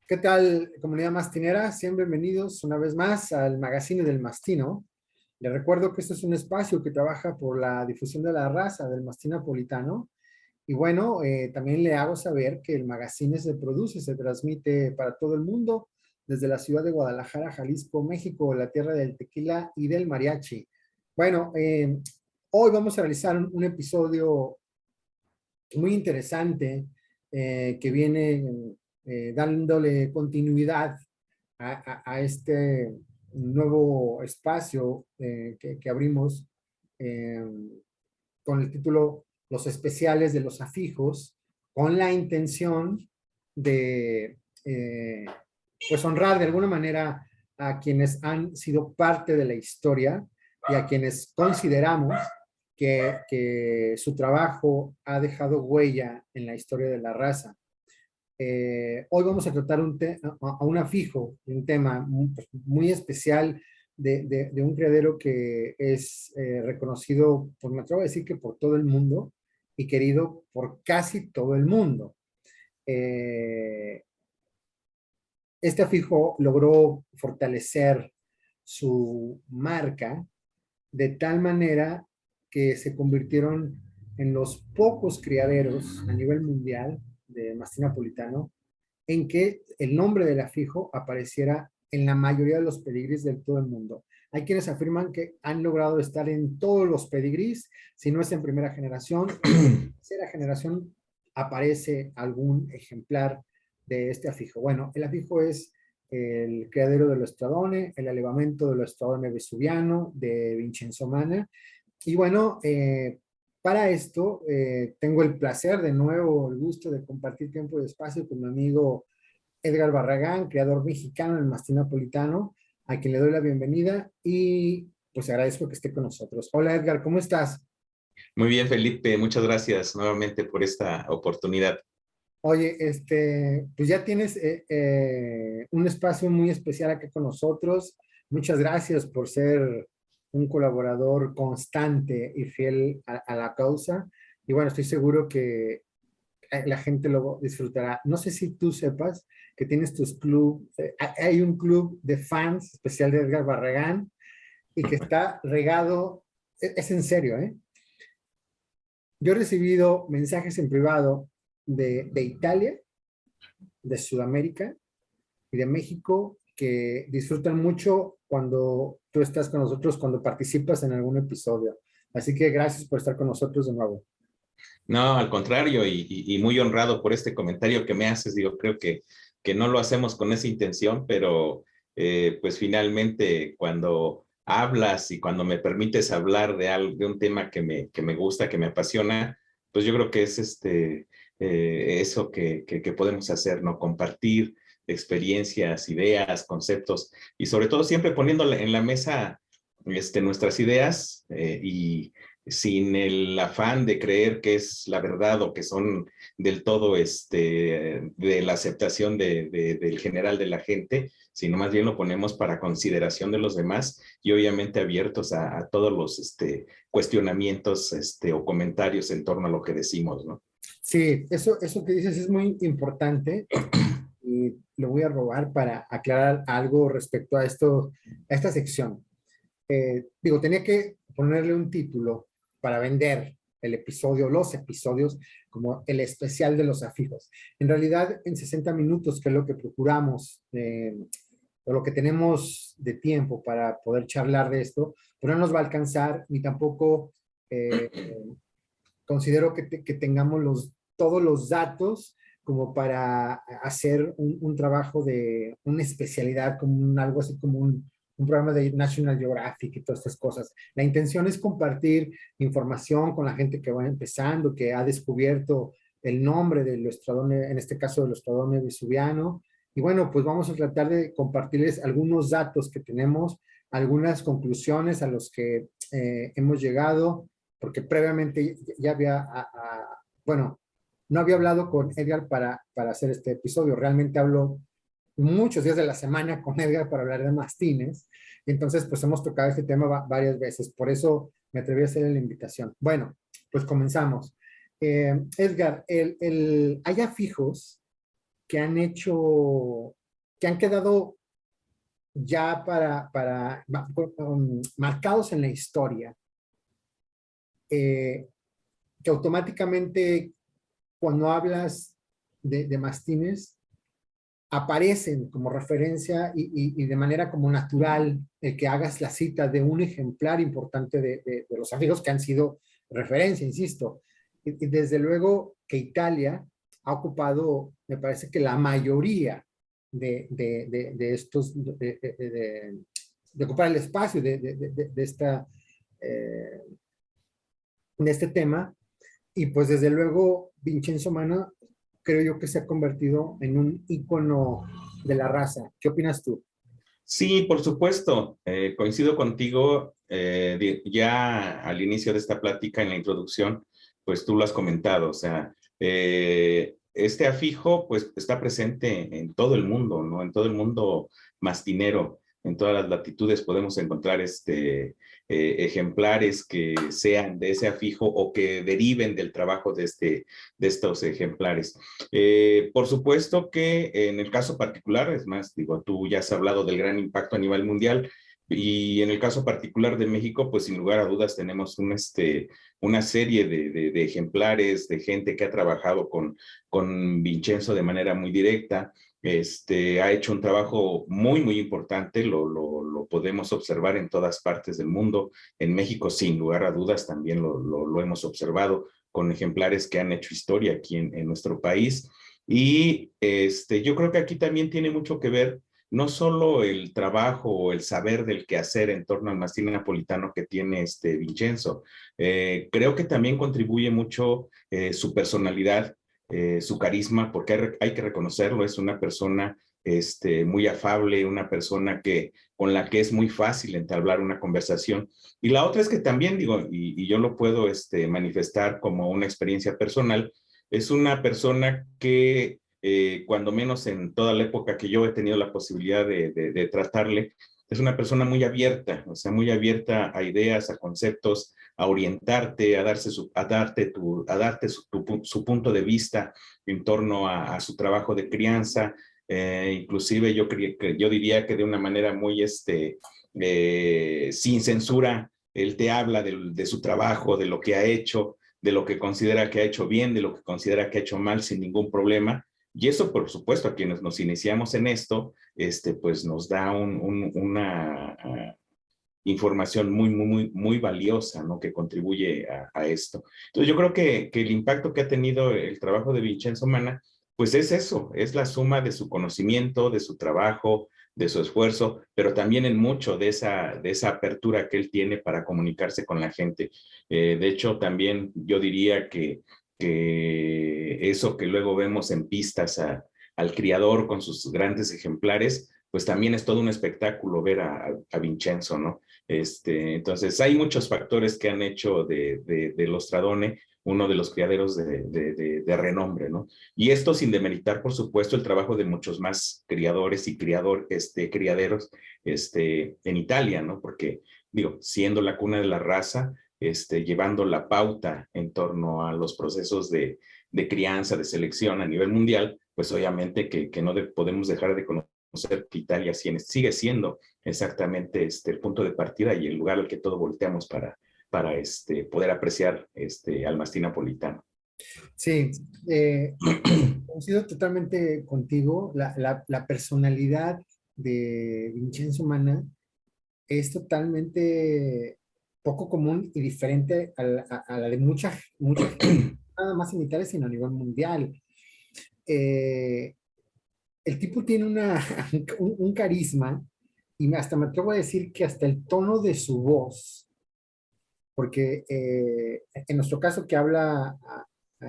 ¿Qué tal, comunidad mastinera? Sean bienvenidos una vez más al Magazine del Mastino. Les recuerdo que este es un espacio que trabaja por la difusión de la raza del mastín napolitano. Y bueno, también le hago saber que el magazine se produce, se transmite para todo el mundo, desde la ciudad de Guadalajara, Jalisco, México, la tierra del tequila y del mariachi. Bueno, hoy vamos a realizar un episodio muy interesante que viene dándole continuidad a este nuevo espacio que abrimos eh, con el título Los especiales de los afijos, con la intención de pues honrar de alguna manera a quienes han sido parte de la historia y a quienes consideramos que su trabajo ha dejado huella en la historia de la raza. Hoy vamos a tratar a un afijo, un tema muy especial de un criadero que es reconocido, pues me atrevo a decir que por todo el mundo y querido por casi todo el mundo. Eh, este afijo logró fortalecer su marca de tal manera que se convirtieron en los pocos criaderos a nivel mundial de mastín napolitano en que el nombre del afijo apareciera en la mayoría de los pedigrí de todo el mundo. Hay quienes afirman que han logrado estar en todos los pedigrí, si no es en primera generación, en tercera generación aparece algún ejemplar de este afijo. Bueno, el afijo es el criadero de lo Stradone, el elevamento de lo Stradone Vesuviano de Vincenzo Mana. Y bueno, para esto tengo el placer de nuevo, el gusto de compartir tiempo y espacio con mi amigo Edgar Barragán, creador mexicano del mastín napolitano, a quien le doy la bienvenida y pues agradezco que esté con nosotros. Hola Edgar, ¿cómo estás? Muy bien, Felipe, muchas gracias nuevamente por esta oportunidad. Oye, pues ya tienes un espacio muy especial aquí con nosotros. Muchas gracias por ser un colaborador constante y fiel a la causa. Y bueno, estoy seguro que la gente lo disfrutará. No sé si tú sepas que tienes tus club, hay un club de fans especial de Edgar Barragán y que está regado, es en serio, ¿eh? Yo he recibido mensajes en privado de Italia, de Sudamérica y de México que disfrutan mucho cuando tú estás con nosotros, cuando participas en algún episodio. Así que gracias por estar con nosotros de nuevo. No, al contrario, y muy honrado por este comentario que me haces. Digo, creo que no lo hacemos con esa intención, pero pues finalmente cuando hablas y cuando me permites hablar de un tema que me gusta, que me apasiona, pues yo creo que es eso que podemos hacer, ¿no? Compartir experiencias, ideas, conceptos y sobre todo siempre poniendo en la mesa nuestras ideas y sin el afán de creer que es la verdad o que son del todo de la aceptación del general de la gente, sino más bien lo ponemos para consideración de los demás y obviamente abiertos a todos los cuestionamientos o comentarios en torno a lo que decimos, ¿no? Sí, eso que dices es muy importante y lo voy a robar para aclarar algo respecto a esto, a esta sección. Digo, tenía que ponerle un título para vender el episodio, los episodios, como el especial de los afijos. En realidad, en 60 minutos, que es lo que procuramos, o lo que tenemos de tiempo para poder charlar de esto, pues no nos va a alcanzar, ni tampoco eh, considero que tengamos todos los datos como para hacer un trabajo de una especialidad, como algo así como un programa de National Geographic y todas estas cosas. La intención es compartir información con la gente que va empezando, que ha descubierto el nombre del estradone, en este caso del estradone vesuviano. Y bueno, pues vamos a tratar de compartirles algunos datos que tenemos, algunas conclusiones a los que hemos llegado, porque previamente ya había, bueno, no había hablado con Edgar para hacer este episodio. Realmente hablo muchos días de la semana con Edgar para hablar de mastines. Entonces, pues hemos tocado este tema varias veces. Por eso me atreví a hacer la invitación. Bueno, pues comenzamos. Edgar, hay afijos que han hecho, que han quedado ya marcados en la historia, que automáticamente cuando hablas de mastines, aparecen como referencia y de manera como natural el que hagas la cita de un ejemplar importante de los afijos que han sido referencia, insisto. Y desde luego que Italia ha ocupado, me parece que la mayoría de estos, de ocupar el espacio esta, de este tema. Y pues desde luego Vincenzo Mana creo yo que se ha convertido en un ícono de la raza. ¿Qué opinas tú? Sí, por supuesto, coincido contigo. Ya al inicio de esta plática, en la introducción, pues tú lo has comentado, o sea, este afijo pues está presente en todo el mundo, ¿no? En todo el mundo mastinero, en todas las latitudes podemos encontrar ejemplares que sean de ese afijo o que deriven del trabajo de estos ejemplares. Por supuesto que en el caso particular, es más, digo, tú ya has hablado del gran impacto a nivel mundial, y en el caso particular de México, pues sin lugar a dudas tenemos una serie de ejemplares, de gente que ha trabajado con Vincenzo de manera muy directa. Ha hecho un trabajo muy, muy importante, lo podemos observar en todas partes del mundo. En México, sin lugar a dudas, también lo hemos observado con ejemplares que han hecho historia aquí en nuestro país. Y yo creo que aquí también tiene mucho que ver no solo el trabajo o el saber del quehacer en torno al mastín napolitano que tiene Vincenzo. Creo que también contribuye mucho su personalidad, su carisma, porque hay que reconocerlo, es una persona muy afable, una persona con la que es muy fácil entablar una conversación. Y la otra es que también digo, y yo lo puedo manifestar como una experiencia personal, es una persona que cuando menos en toda la época que yo he tenido la posibilidad de tratarle, es una persona muy abierta, o sea, muy abierta a ideas, a conceptos, a orientarte, a darte su punto de vista en torno a su trabajo de crianza. Inclusive yo diría que de una manera muy sin censura, él te habla de su trabajo, de lo que ha hecho, de lo que considera que ha hecho bien, de lo que considera que ha hecho mal sin ningún problema. Y eso, por supuesto, a quienes nos iniciamos en esto, pues nos da una información muy, muy, muy, muy valiosa, ¿no? Que contribuye a esto. Entonces, yo creo que el impacto que ha tenido el trabajo de Vincenzo Mana, pues es eso, es la suma de su conocimiento, de su trabajo, de su esfuerzo, pero también en mucho de esa apertura que él tiene para comunicarse con la gente. De hecho, también yo diría que eso que luego vemos en pistas al criador con sus grandes ejemplares, pues también es todo un espectáculo ver a Vincenzo, ¿no? Entonces, hay muchos factores que han hecho de los Stradone uno de los criaderos de renombre, ¿no? Y esto sin demeritar, por supuesto, el trabajo de muchos más criadores y criaderos en Italia, ¿no? Porque, digo, siendo la cuna de la raza, llevando la pauta en torno a los procesos de crianza, de selección a nivel mundial, pues obviamente que no podemos dejar de conocer que Italia sigue siendo exactamente el punto de partida y el lugar al que todos volteamos para poder apreciar al mastín napolitano. Sí, coincido totalmente contigo. La personalidad de Vincenzo Mana es totalmente poco común y diferente a la de mucha gente, nada más en Italia, sino a nivel mundial. Eh, el tipo tiene un carisma y hasta me atrevo a decir que hasta el tono de su voz, porque en nuestro caso que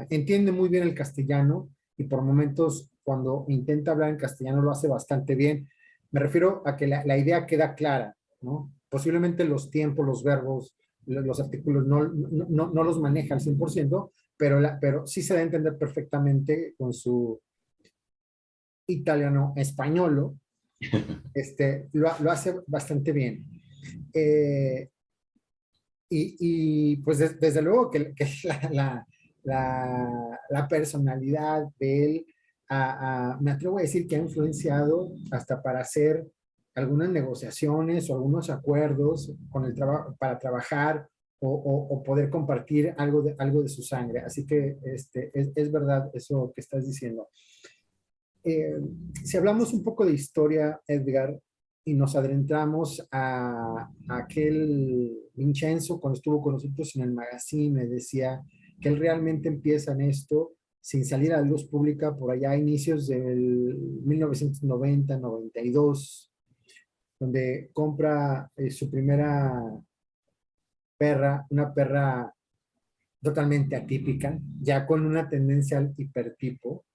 entiende muy bien el castellano y por momentos cuando intenta hablar en castellano lo hace bastante bien. Me refiero a que la idea queda clara, ¿no? Posiblemente los tiempos, los verbos, los artículos no los maneja al 100%, pero sí se da a entender perfectamente con su italiano español, lo hace bastante bien. Eh, pues desde luego que la personalidad de él me atrevo a decir que ha influenciado hasta para hacer algunas negociaciones o algunos acuerdos con el trabajo para trabajar o poder compartir algo de su sangre. Así que es verdad eso que estás diciendo. Eh, si hablamos un poco de historia, Edgar, y nos adentramos a aquel Vincenzo cuando estuvo con nosotros en el magazine, me decía que él realmente empieza en esto sin salir a la luz pública por allá a inicios del 1990-92, donde compra su primera perra, una perra totalmente atípica, ya con una tendencia al hipertipo.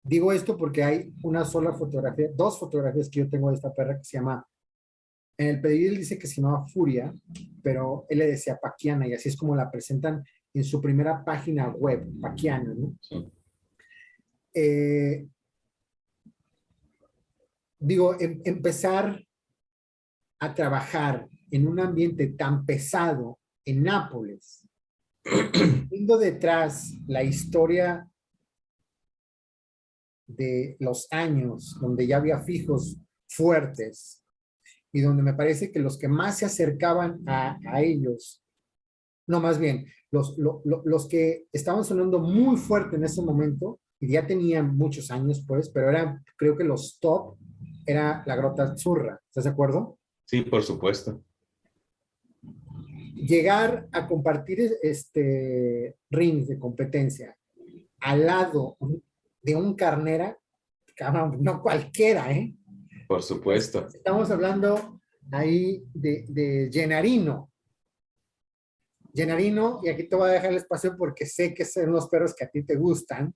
Digo esto porque hay una sola fotografía, dos fotografías que yo tengo de esta perra que se llama, en el pedigrí él dice que se llamaba Furia, pero él le decía Paquiana y así es como la presentan en su primera página web, Paquiana, ¿no? Sí. Eh, digo, empezar a trabajar en un ambiente tan pesado en Nápoles, viendo detrás la historia de los años donde ya había fijos fuertes y donde me parece que los que más se acercaban a ellos, no más bien, los que estaban sonando muy fuerte en ese momento, y ya tenían muchos años pues, pero eran, creo que los top, era la Grota Azzurra, ¿estás de acuerdo? Sí, por supuesto. Llegar a compartir rings de competencia al lado de un carnera, no cualquiera, ¿eh? Por supuesto. Estamos hablando ahí de Gennarino. Gennarino, y aquí te voy a dejar el espacio porque sé que son los perros que a ti te gustan.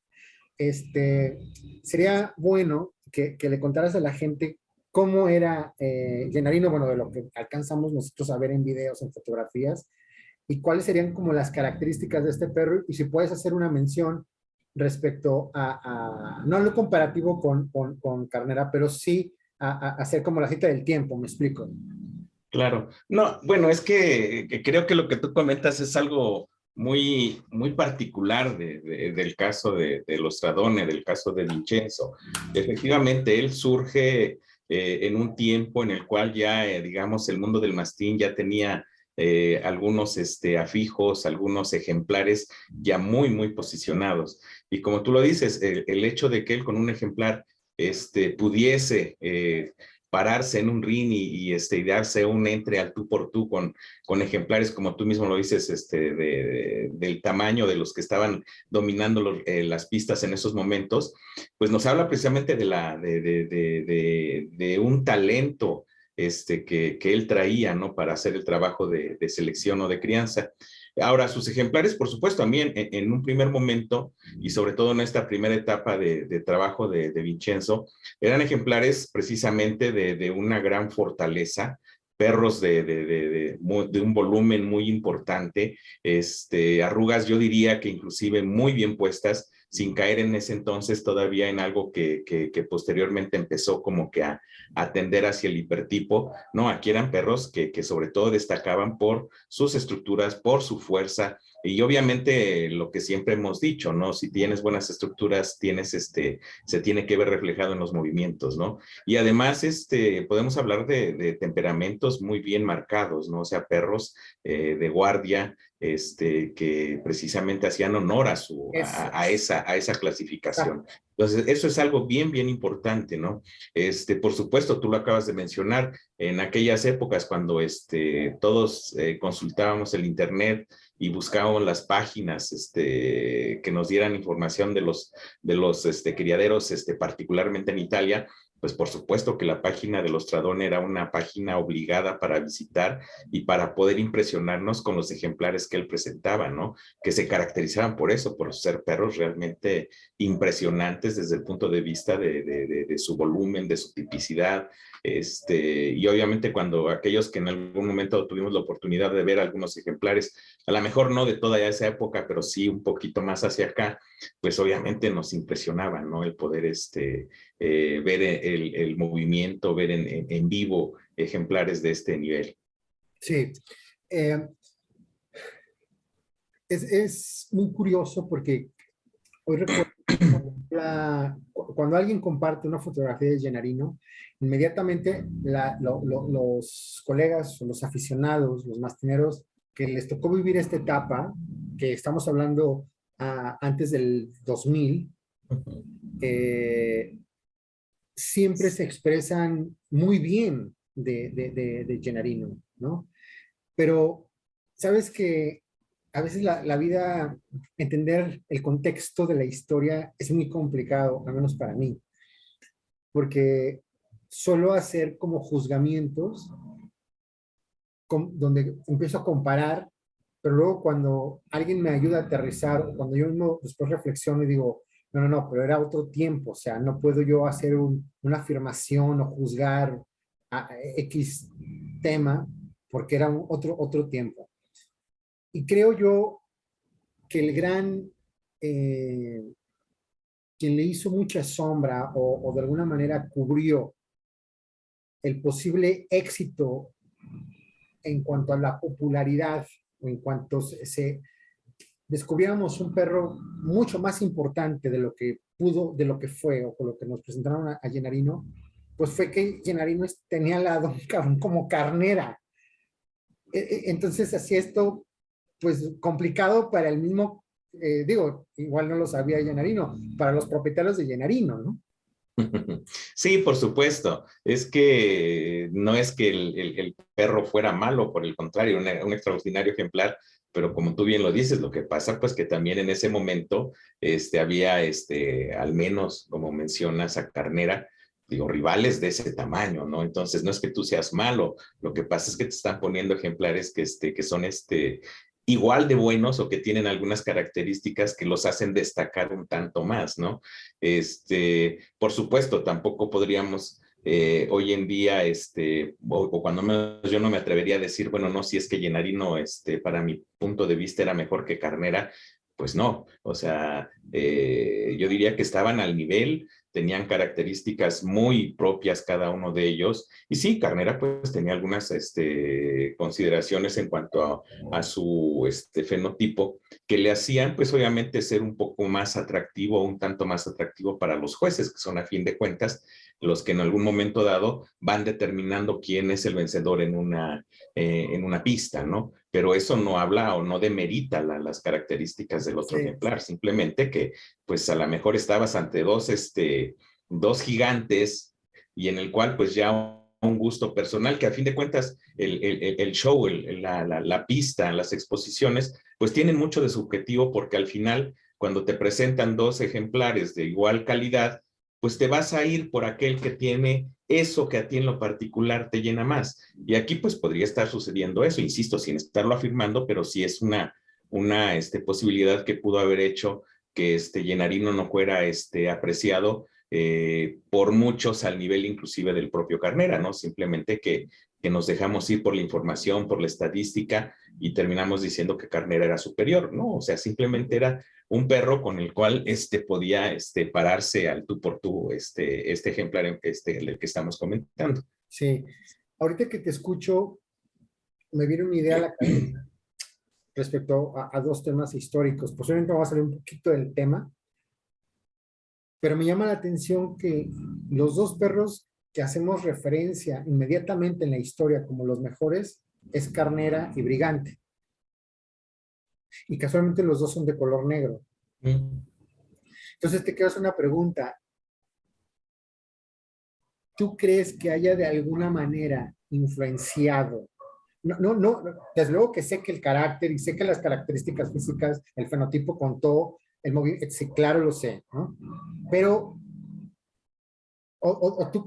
Sería bueno que le contaras a la gente cómo era Gennarino, bueno, de lo que alcanzamos nosotros a ver en videos, en fotografías, y cuáles serían como las características de este perro, y si puedes hacer una mención respecto no lo comparativo con Carnera, pero sí a hacer como la cita del tiempo, me explico. Claro. No, bueno, es que creo que lo que tú comentas es algo muy, muy particular del caso de los Stradone, del caso de Vincenzo. Efectivamente, él surge en un tiempo en el cual ya, digamos, el mundo del mastín ya tenía algunos afijos, algunos ejemplares ya muy, muy posicionados. Y como tú lo dices, el hecho de que él con un ejemplar pudiese pararse en un ring y darse un entre al tú por tú con ejemplares, como tú mismo lo dices, del tamaño de los que estaban dominando las pistas en esos momentos, pues nos habla precisamente de un talento que él traía, ¿no? Para hacer el trabajo de selección o de crianza. Ahora, sus ejemplares, por supuesto, a mí en un primer momento, y sobre todo en esta primera etapa de trabajo de Vincenzo, eran ejemplares precisamente de una gran fortaleza, perros de un volumen muy importante, arrugas yo diría que inclusive muy bien puestas, sin caer en ese entonces todavía en algo que posteriormente empezó como que a tender hacia el hipertipo, ¿no? Aquí eran perros que sobre todo destacaban por sus estructuras, por su fuerza, y obviamente lo que siempre hemos dicho, ¿no? Si tienes buenas estructuras, se tiene que ver reflejado en los movimientos, ¿no? Y además, podemos hablar de temperamentos muy bien marcados, ¿no? O sea, perros de guardia, que precisamente hacían honor a esa clasificación. Entonces, eso es algo bien, bien importante, ¿no? Por supuesto, tú lo acabas de mencionar, en aquellas épocas cuando todos consultábamos el internet y buscábamos las páginas que nos dieran información de los criaderos, particularmente en Italia, pues por supuesto que la página de los Stradone era una página obligada para visitar y para poder impresionarnos con los ejemplares que él presentaba, ¿no? Que se caracterizaban por eso, por ser perros realmente impresionantes desde el punto de vista de su volumen, de su tipicidad, y obviamente cuando aquellos que en algún momento tuvimos la oportunidad de ver algunos ejemplares, a lo mejor no de toda esa época, pero sí un poquito más hacia acá, pues obviamente nos impresionaba, ¿no? El poder ver el movimiento, ver en vivo ejemplares de este nivel. Sí. Es muy curioso porque hoy recuerdo cuando alguien comparte una fotografía de Gennarino, inmediatamente los colegas o los aficionados, los mastineros que les tocó vivir esta etapa, que estamos hablando antes del 2000, siempre se expresan muy bien de Gennarino, ¿no? Pero, ¿sabes que a veces la vida, entender el contexto de la historia es muy complicado, al menos para mí, porque solo hacer como juzgamientos donde empiezo a comparar, pero luego cuando alguien me ayuda a aterrizar, o cuando yo mismo después reflexiono y digo, no, pero era otro tiempo, o sea, no puedo yo hacer una afirmación o juzgar a X tema porque era otro tiempo. Y creo yo que el gran, quien le hizo mucha sombra o de alguna manera cubrió el posible éxito en cuanto a la popularidad, o en cuanto descubriéramos un perro mucho más importante de lo que pudo, de lo que fue, o con lo que nos presentaron a Gennarino, pues fue que Gennarino tenía la Don Cabrón como carnera. Entonces, así esto, pues complicado para el mismo, digo, igual no lo sabía Gennarino, para los propietarios de Gennarino, ¿no? Sí, por supuesto. Es que no es que el perro fuera malo, por el contrario, un extraordinario ejemplar, pero como tú bien lo dices, lo que pasa pues que también en ese momento había al menos, como mencionas, a Carnera, digo, rivales de ese tamaño, ¿no? Entonces no es que tú seas malo, lo que pasa es que te están poniendo ejemplares que son igual de buenos o que tienen algunas características que los hacen destacar un tanto más, ¿no? Por supuesto, tampoco podríamos hoy en día, o cuando menos yo no me atrevería a decir, bueno, no, si es que Gennarino, para mi punto de vista era mejor que Carnera, pues no, o sea, yo diría que estaban al nivel, tenían características muy propias cada uno de ellos, y sí, Carnera pues tenía algunas consideraciones en cuanto a su fenotipo, que le hacían pues obviamente ser un poco más atractivo, un tanto más atractivo para los jueces, que son a fin de cuentas los que en algún momento dado van determinando quién es el vencedor en una pista, ¿no? Pero eso no habla o no demerita las características del otro ejemplar, simplemente que pues a lo mejor estabas ante dos gigantes y en el cual pues ya un gusto personal, que a fin de cuentas el show, la pista, las exposiciones, pues tienen mucho de subjetivo porque al final cuando te presentan dos ejemplares de igual calidad, pues te vas a ir por aquel que tiene eso que a ti en lo particular te llena más. Y aquí pues podría estar sucediendo eso, insisto, sin estarlo afirmando, pero sí es una posibilidad que pudo haber hecho que Gennarino no fuera apreciado por muchos al nivel inclusive del propio Carnera, ¿no? Simplemente que nos dejamos ir por la información, por la estadística y terminamos diciendo que Carnera era superior, ¿no? O sea, simplemente era un perro con el cual podía pararse al tú por tú este ejemplar el que estamos comentando. Sí, ahorita que te escucho, me viene una idea a la cabeza respecto a dos temas históricos. Posiblemente vamos a salir un poquito del tema, pero me llama la atención que los dos perros que hacemos referencia inmediatamente en la historia como los mejores es Carnera y Brigante. Y casualmente los dos son de color negro. Entonces te quiero hacer una pregunta. ¿Tú crees que haya de alguna manera influenciado? No, desde luego que sé que el carácter y sé que las características físicas, el fenotipo contó, el movimiento, sí, claro lo sé, ¿no? Pero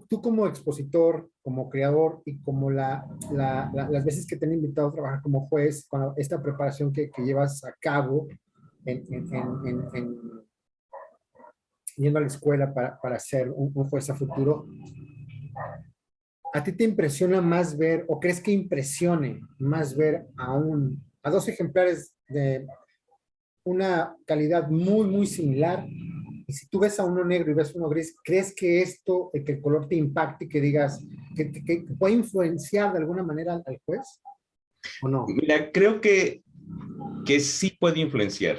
tú como expositor, como creador y como las veces que te han invitado a trabajar como juez, con esta preparación que llevas a cabo yendo a la escuela para ser un juez a futuro, ¿a ti te impresiona más ver, o crees que impresione más ver a dos ejemplares de una calidad muy, muy similar? Y si tú ves a uno negro y ves a uno gris, ¿crees que que el color te impacte y que digas que puede influenciar de alguna manera al juez? ¿O no? Mira, creo que sí puede influenciar.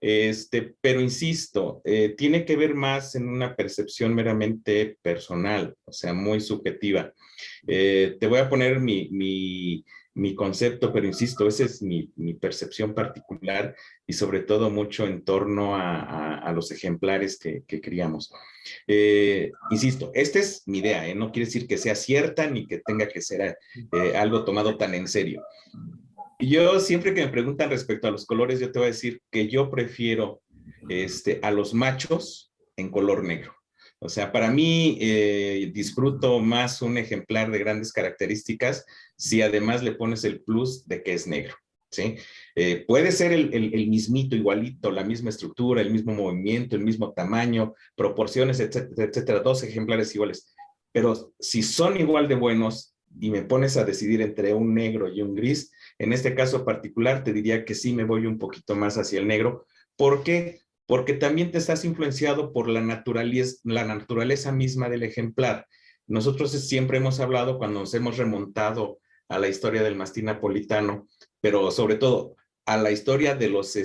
Pero insisto, tiene que ver más en una percepción meramente personal, o sea, muy subjetiva. Te voy a poner mi concepto, pero insisto, esa es mi percepción particular y sobre todo mucho en torno a los ejemplares que criamos. Insisto, esta es mi idea, no quiere decir que sea cierta ni que tenga que ser algo tomado tan en serio. Yo siempre que me preguntan respecto a los colores, yo te voy a decir que yo prefiero a los machos en color negro. O sea, para mí disfruto más un ejemplar de grandes características si además le pones el plus de que es negro. ¿Sí? Puede ser el mismito, igualito, la misma estructura, el mismo movimiento, el mismo tamaño, proporciones, etcétera, etcétera, dos ejemplares iguales. Pero si son igual de buenos y me pones a decidir entre un negro y un gris, en este caso particular te diría que sí me voy un poquito más hacia el negro. ¿Por qué? Porque también te estás influenciado por la naturaleza misma del ejemplar. Nosotros siempre hemos hablado cuando nos hemos remontado a la historia del mastín napolitano, pero sobre todo a la historia de los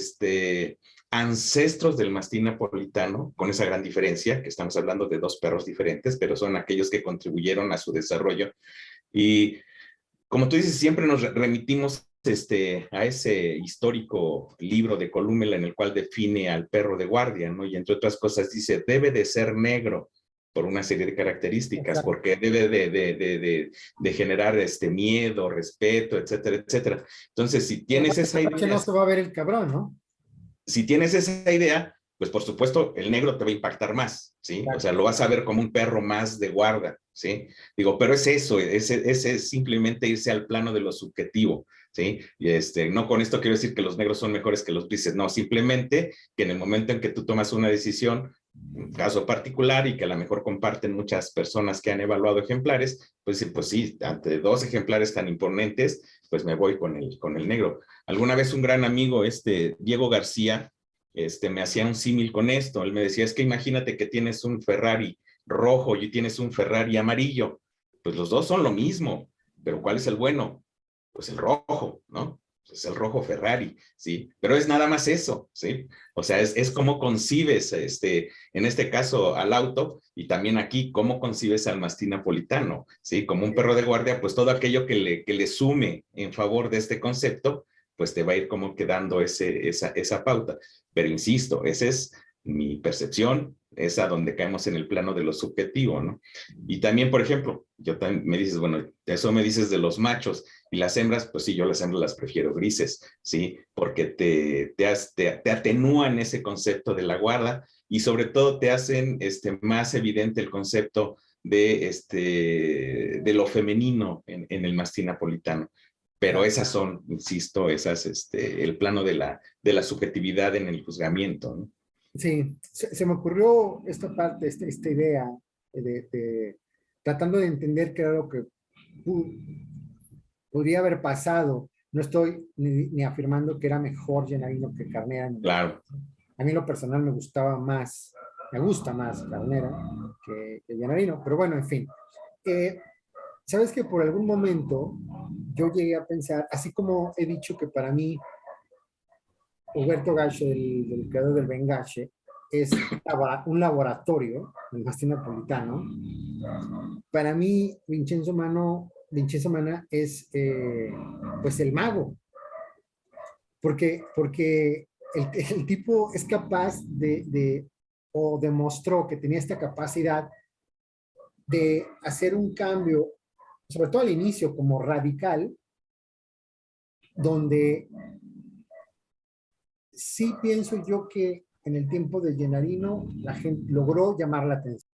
ancestros del mastín napolitano, con esa gran diferencia, que estamos hablando de dos perros diferentes, pero son aquellos que contribuyeron a su desarrollo. Y como tú dices, siempre nos remitimos a ese histórico libro de Columela en el cual define al perro de guardia, ¿no? Y entre otras cosas dice, debe de ser negro por una serie de características, exacto, porque debe de generar miedo, respeto, etcétera, etcétera. Entonces, si tienes esa idea... Que no se va a ver el cabrón, ¿no? Si tienes esa idea, pues por supuesto el negro te va a impactar más, ¿sí? Claro. O sea, lo vas a ver como un perro más de guarda, ¿sí? Digo, pero es eso, ese es simplemente irse al plano de lo subjetivo, ¿sí? Y no con esto quiero decir que los negros son mejores que los grises, no, simplemente que en el momento en que tú tomas una decisión, un caso particular y que a lo mejor comparten muchas personas que han evaluado ejemplares, pues sí, ante dos ejemplares tan imponentes, pues me voy con el negro. Alguna vez un gran amigo, Diego García, me hacía un símil con esto. Él me decía, es que imagínate que tienes un Ferrari rojo y tienes un Ferrari amarillo. Pues los dos son lo mismo, pero ¿cuál es el bueno? Pues el rojo, ¿no? Es el rojo Ferrari, ¿sí? Pero es nada más eso, ¿sí? O sea, es cómo concibes, en este caso, al auto, y también aquí, cómo concibes al mastín napolitano, ¿sí? Como un perro de guardia, pues todo aquello que le sume en favor de este concepto, pues te va a ir como quedando esa pauta. Pero insisto, esa es mi percepción, es a donde caemos en el plano de lo subjetivo, ¿no? Y también, por ejemplo, me dices, bueno, eso me dices de los machos y las hembras, pues sí, yo las hembras las prefiero grises, ¿sí? Porque te atenúan ese concepto de la guarda y sobre todo te hacen más evidente el concepto de lo femenino en el mastín napolitano. Pero esas son, insisto, el plano de la subjetividad en el juzgamiento, ¿no? Sí, se me ocurrió esta parte, esta idea tratando de entender qué era lo que podría haber pasado. No estoy ni afirmando que era mejor Llenarino que Carnera. Claro. A mí en lo personal me gusta más Carnera que Llenarino, pero bueno, en fin. Sabes que por algún momento yo llegué a pensar, así como he dicho que para mí Huberto Gache, del creador del Bengache, es un laboratorio, el mastín napolitano. Para mí, Vincenzo Mana es pues el mago, porque el tipo es capaz o demostró que tenía esta capacidad de hacer un cambio, sobre todo al inicio, como radical, donde sí pienso yo que en el tiempo de Llenarino la gente logró llamar la atención.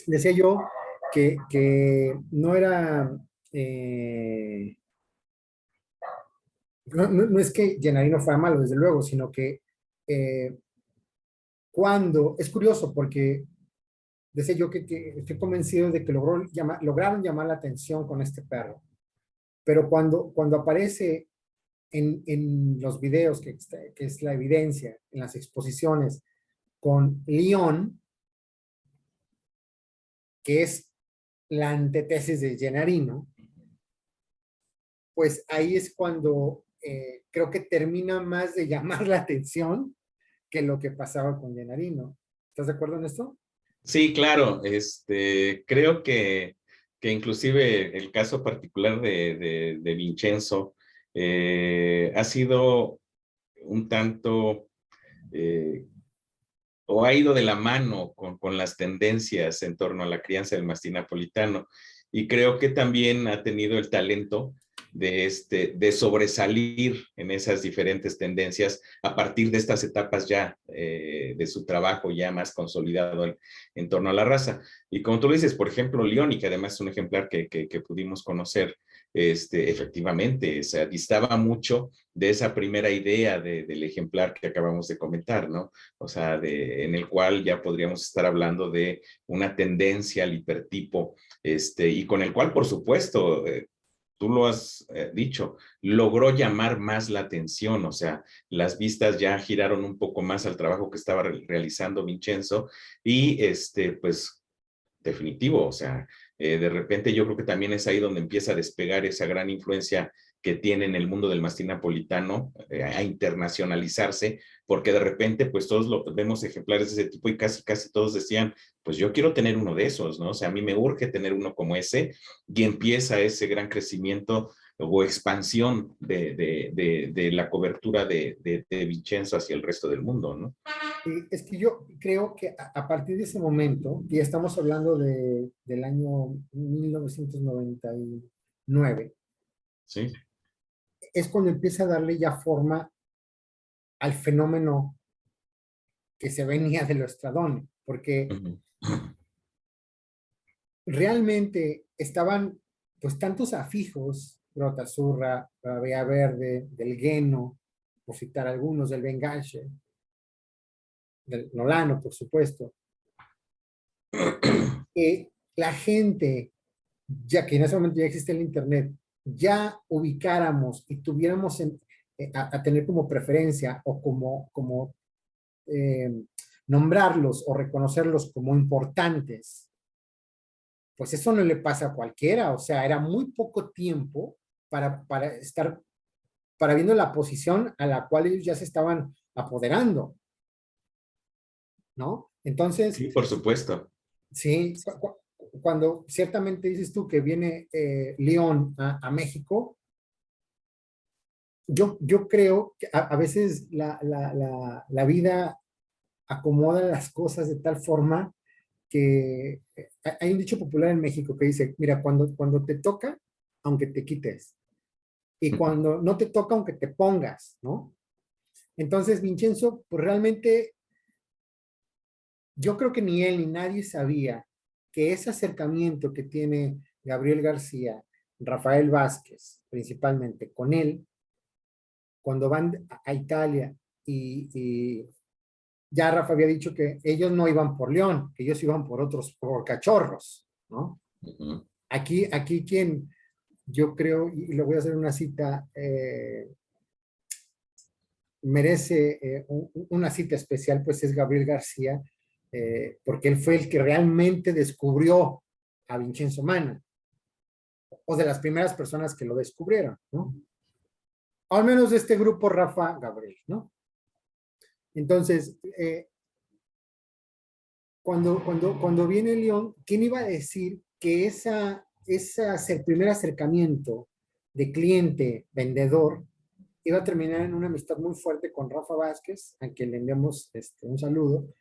decía yo que no era, no es que Gennarino fuera malo, desde luego, sino que eh, es curioso porque decía yo que estoy convencido de que lograron llamar la atención con este perro, pero cuando aparece en los videos, que es la evidencia, en las exposiciones, con León, que es la antítesis de Gennarino, pues ahí es cuando creo que termina más de llamar la atención que lo que pasaba con Gennarino. ¿Estás de acuerdo en esto? Sí, claro. Creo que inclusive el caso particular de Vincenzo ha sido un tanto eh, o ha ido de la mano con las tendencias en torno a la crianza del mastín napolitano. Y creo que también ha tenido el talento de sobresalir en esas diferentes tendencias a partir de estas etapas ya de su trabajo ya más consolidado en torno a la raza. Y como tú lo dices, por ejemplo, León, y que además es un ejemplar que pudimos conocer, efectivamente, o sea, distaba mucho de esa primera idea del ejemplar que acabamos de comentar, ¿no? O sea, en el cual ya podríamos estar hablando de una tendencia al hipertipo, y con el cual, por supuesto, tú lo has dicho, logró llamar más la atención, o sea, las vistas ya giraron un poco más al trabajo que estaba realizando Vincenzo y pues definitivo, o sea, de repente yo creo que también es ahí donde empieza a despegar esa gran influencia que tiene en el mundo del mastín napolitano, a internacionalizarse, porque de repente pues todos vemos ejemplares de ese tipo y casi todos decían, pues yo quiero tener uno de esos, ¿no? O sea, a mí me urge tener uno como ese y empieza ese gran crecimiento o expansión de la cobertura de Vincenzo hacia el resto del mundo, ¿no? Es que yo creo que a partir de ese momento, y estamos hablando del año 1999, Sí. es cuando empieza a darle ya forma al fenómeno que se venía de los Stradone, porque Uh -huh. realmente estaban pues tantos afijos, Brotazurra, la Bea Verde, del Gueno, por citar algunos, del Bengalche, del Nolano, por supuesto, que la gente, ya que en ese momento ya existe el Internet, ya ubicáramos y tuviéramos a tener como preferencia o como eh, nombrarlos o reconocerlos como importantes, pues eso no le pasa a cualquiera, o sea, era muy poco tiempo para estar, para viendo la posición a la cual ellos ya se estaban apoderando, ¿no? Entonces, Sí, por supuesto. sí, cuando ciertamente dices tú que viene León a México, yo creo que a veces la vida acomoda las cosas de tal forma que hay un dicho popular en México que dice, mira, cuando te toca, aunque te quites, y cuando no te toca, aunque te pongas, ¿no? Entonces, Vincenzo, pues realmente yo creo que ni él ni nadie sabía que ese acercamiento que tiene Gabriel García, Rafael Vázquez, principalmente con él, cuando van a Italia y ya Rafa había dicho que ellos no iban por León, que ellos iban por cachorros, ¿no? Uh -huh. Aquí quien yo creo, y le voy a hacer una cita, merece una cita especial, pues es Gabriel García, porque él fue el que realmente descubrió a Vincenzo Mana, o de las primeras personas que lo descubrieron, ¿no? Al menos de este grupo, Rafa Gabriel, ¿no? Entonces, cuando viene León, ¿quién iba a decir que ese primer acercamiento de cliente-vendedor iba a terminar en una amistad muy fuerte con Rafa Vázquez, a quien le enviamos un saludo,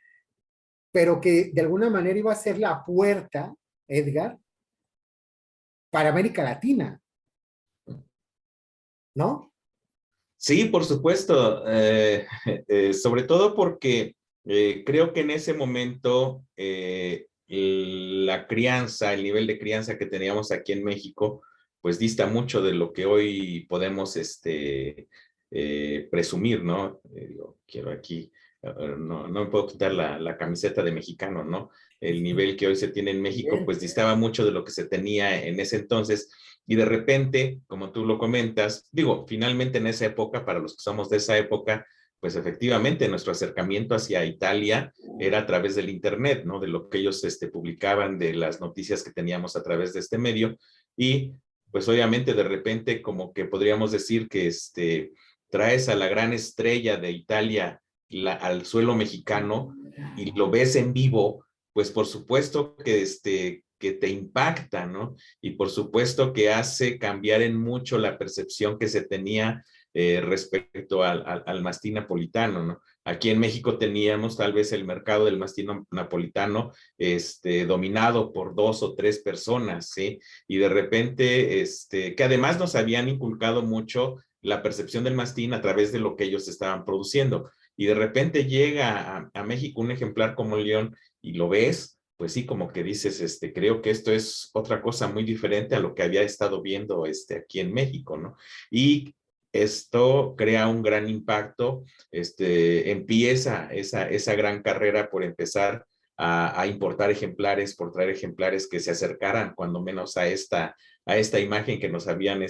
pero que de alguna manera iba a ser la puerta, Edgar, para América Latina, ¿no? Sí, por supuesto. Sobre todo porque creo que en ese momento la crianza, el nivel de crianza que teníamos aquí en México, pues dista mucho de lo que hoy podemos presumir, ¿no? Quiero aquí, no me puedo quitar la camiseta de mexicano, ¿no? El nivel que hoy se tiene en México, Bien. pues distaba mucho de lo que se tenía en ese entonces, y de repente, como tú lo comentas, digo, finalmente en esa época, para los que somos de esa época, pues efectivamente nuestro acercamiento hacia Italia era a través del Internet, ¿no? De lo que ellos publicaban, de las noticias que teníamos a través de este medio, y pues obviamente de repente como que podríamos decir que traes a la gran estrella de Italia al suelo mexicano y lo ves en vivo, pues por supuesto que te impacta, ¿no? Y por supuesto que hace cambiar en mucho la percepción que se tenía respecto al mastín napolitano, ¿no? Aquí en México teníamos tal vez el mercado del mastín napolitano dominado por 2 o 3 personas, ¿sí? Y de repente, que además nos habían inculcado mucho la percepción del mastín a través de lo que ellos estaban produciendo. Y de repente llega a México un ejemplar como el León y lo ves, pues sí, como que dices, creo que esto es otra cosa muy diferente a lo que había estado viendo aquí en México, ¿no? Y esto crea un gran impacto, empieza esa gran carrera por empezar a importar ejemplares, por traer ejemplares que se acercaran cuando menos a esta imagen que nos habían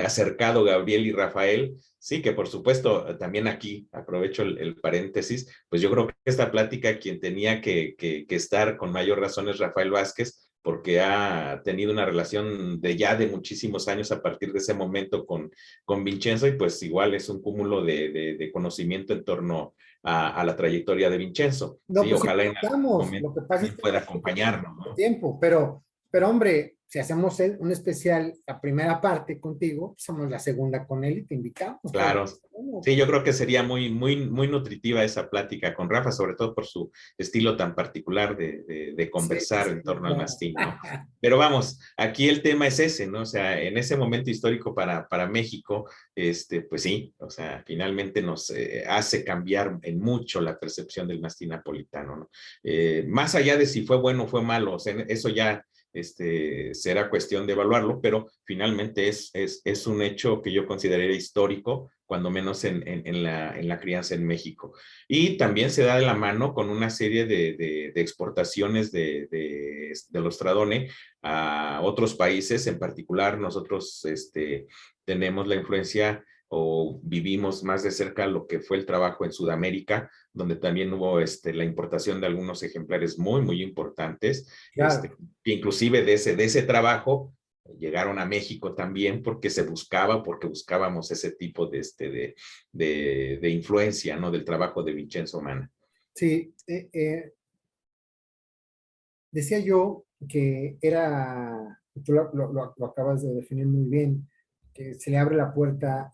acercado Gabriel y Rafael. Sí, que por supuesto, también aquí aprovecho el paréntesis, pues yo creo que esta plática quien tenía que estar con mayor razón es Rafael Vázquez, porque ha tenido una relación de muchísimos años a partir de ese momento con Vincenzo, y pues igual es un cúmulo de conocimiento en torno a la trayectoria de Vincenzo. No, Sí, pues sí, ojalá en algún estamos. Lo momento que pasa es también que pueda tampoco tenemos acompañarnos, mucho ¿no? tiempo, pero hombre, si hacemos un especial, la primera parte contigo, pues hacemos la segunda con él y te invitamos. Claro. Claro. Sí, yo creo que sería muy nutritiva esa plática con Rafa, sobre todo por su estilo tan particular de Sí, sí, conversar sí, en torno al claro. mastín, ¿no? Pero vamos, aquí el tema es ese, ¿no? O sea, en ese momento histórico para México, pues sí, o sea, finalmente nos hace cambiar en mucho la percepción del mastín napolitano, ¿no? Más allá de si fue bueno o fue malo, o sea, eso ya será cuestión de evaluarlo, pero finalmente es un hecho que yo consideraría histórico, cuando menos en la crianza en México. Y también se da de la mano con una serie de exportaciones de los Stradone a otros países. En particular, nosotros tenemos la influencia o vivimos más de cerca lo que fue el trabajo en Sudamérica, donde también hubo la importación de algunos ejemplares muy importantes, Claro. que inclusive de ese trabajo llegaron a México también porque porque buscábamos ese tipo de influencia, ¿no? Del trabajo de Vincenzo Mana. Sí, decía yo que era, tú lo acabas de definir muy bien, que se le abre la puerta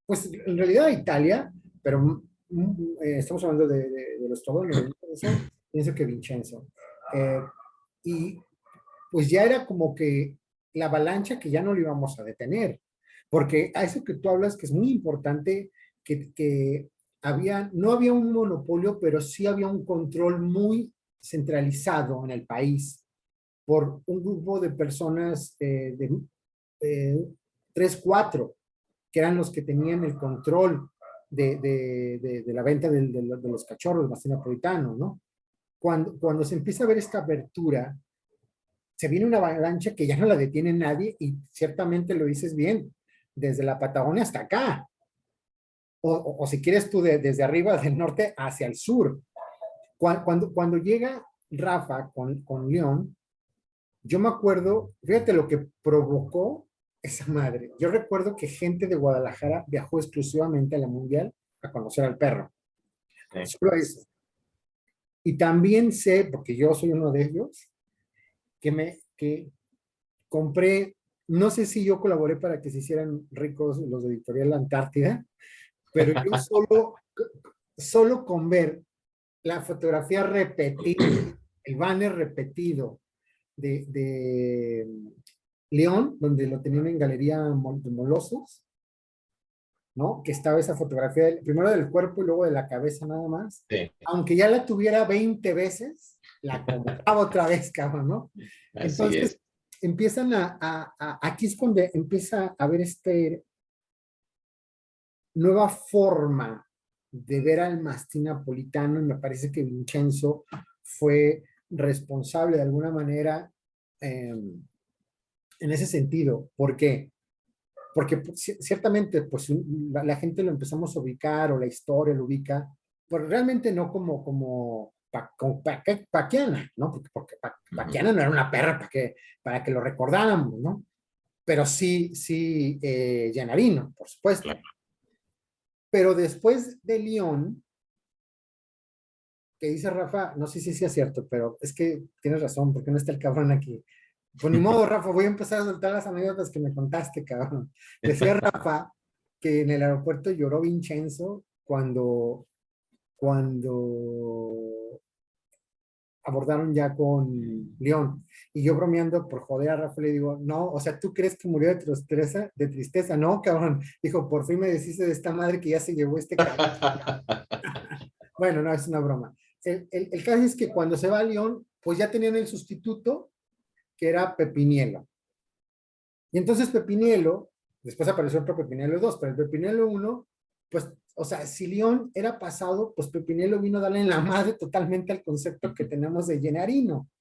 pues en realidad a Italia, pero estamos hablando de los Todoni, pienso que Vincenzo. Eh, y pues ya era como que la avalancha que ya no lo íbamos a detener, porque a eso que tú hablas, que es muy importante, que no había un monopolio, pero sí había un control muy centralizado en el país por un grupo de personas eh, 3, 4, que eran los que tenían el control de la venta de los cachorros, mastín napolitano, ¿no? Cuando se empieza a ver esta apertura, se viene una avalancha que ya no la detiene nadie y ciertamente lo dices bien, desde la Patagonia hasta acá, o si quieres tú desde arriba del norte hacia el sur. Cuando llega Rafa con León, yo me acuerdo, fíjate lo que provocó esa madre. Yo recuerdo que gente de Guadalajara viajó exclusivamente a la Mundial a conocer al perro. Sí. Solo eso. Y también sé, porque yo soy uno de ellos, que compré, no sé si yo colaboré para que se hicieran ricos los de Editorial La Antártida, pero yo solo con ver la fotografía repetida, el banner repetido de León, donde lo tenían en Galería de Molosos, ¿no? Que estaba esa fotografía, primero del cuerpo y luego de la cabeza nada más. Sí, Aunque ya la tuviera 20 veces, la compraba otra vez, cabrón, ¿no? así Entonces, es. empiezan aquí es donde empieza a haber nueva forma de ver al mastín napolitano, y me parece que Vincenzo fue responsable de alguna manera en ese sentido. ¿Por qué? Porque pues, ciertamente pues la gente lo empezamos a ubicar o la historia lo ubica, pero realmente no como Paquiana, ¿no? Porque Ujú, Paquiana no era una perra para que lo recordáramos, ¿no? Pero sí, Llanarino, por supuesto. claro. Pero después de León, que dice Rafa, no sé si sea cierto, pero es que tienes razón, porque no está el cabrón aquí. Pues ni modo, Rafa, voy a empezar a soltar las anécdotas que me contaste, cabrón. Decía Rafa que en el aeropuerto lloró Vincenzo cuando abordaron ya con León. Y yo bromeando por joder a Rafa le digo, no, o sea, ¿tú crees que murió de tristeza? De tristeza, no, cabrón. Dijo, por fin me deshice de esta madre que ya se llevó este cabrón. Bueno, no, es una broma. El caso es que cuando se va a León, pues ya tenían el sustituto que era Pepinielo. Y entonces Pepinielo, después apareció otro Pepinielo 2, pero el Pepinielo 1, pues, o sea, si León era pasado, pues Pepinielo vino a darle en la madre totalmente al concepto que tenemos de Llenarino.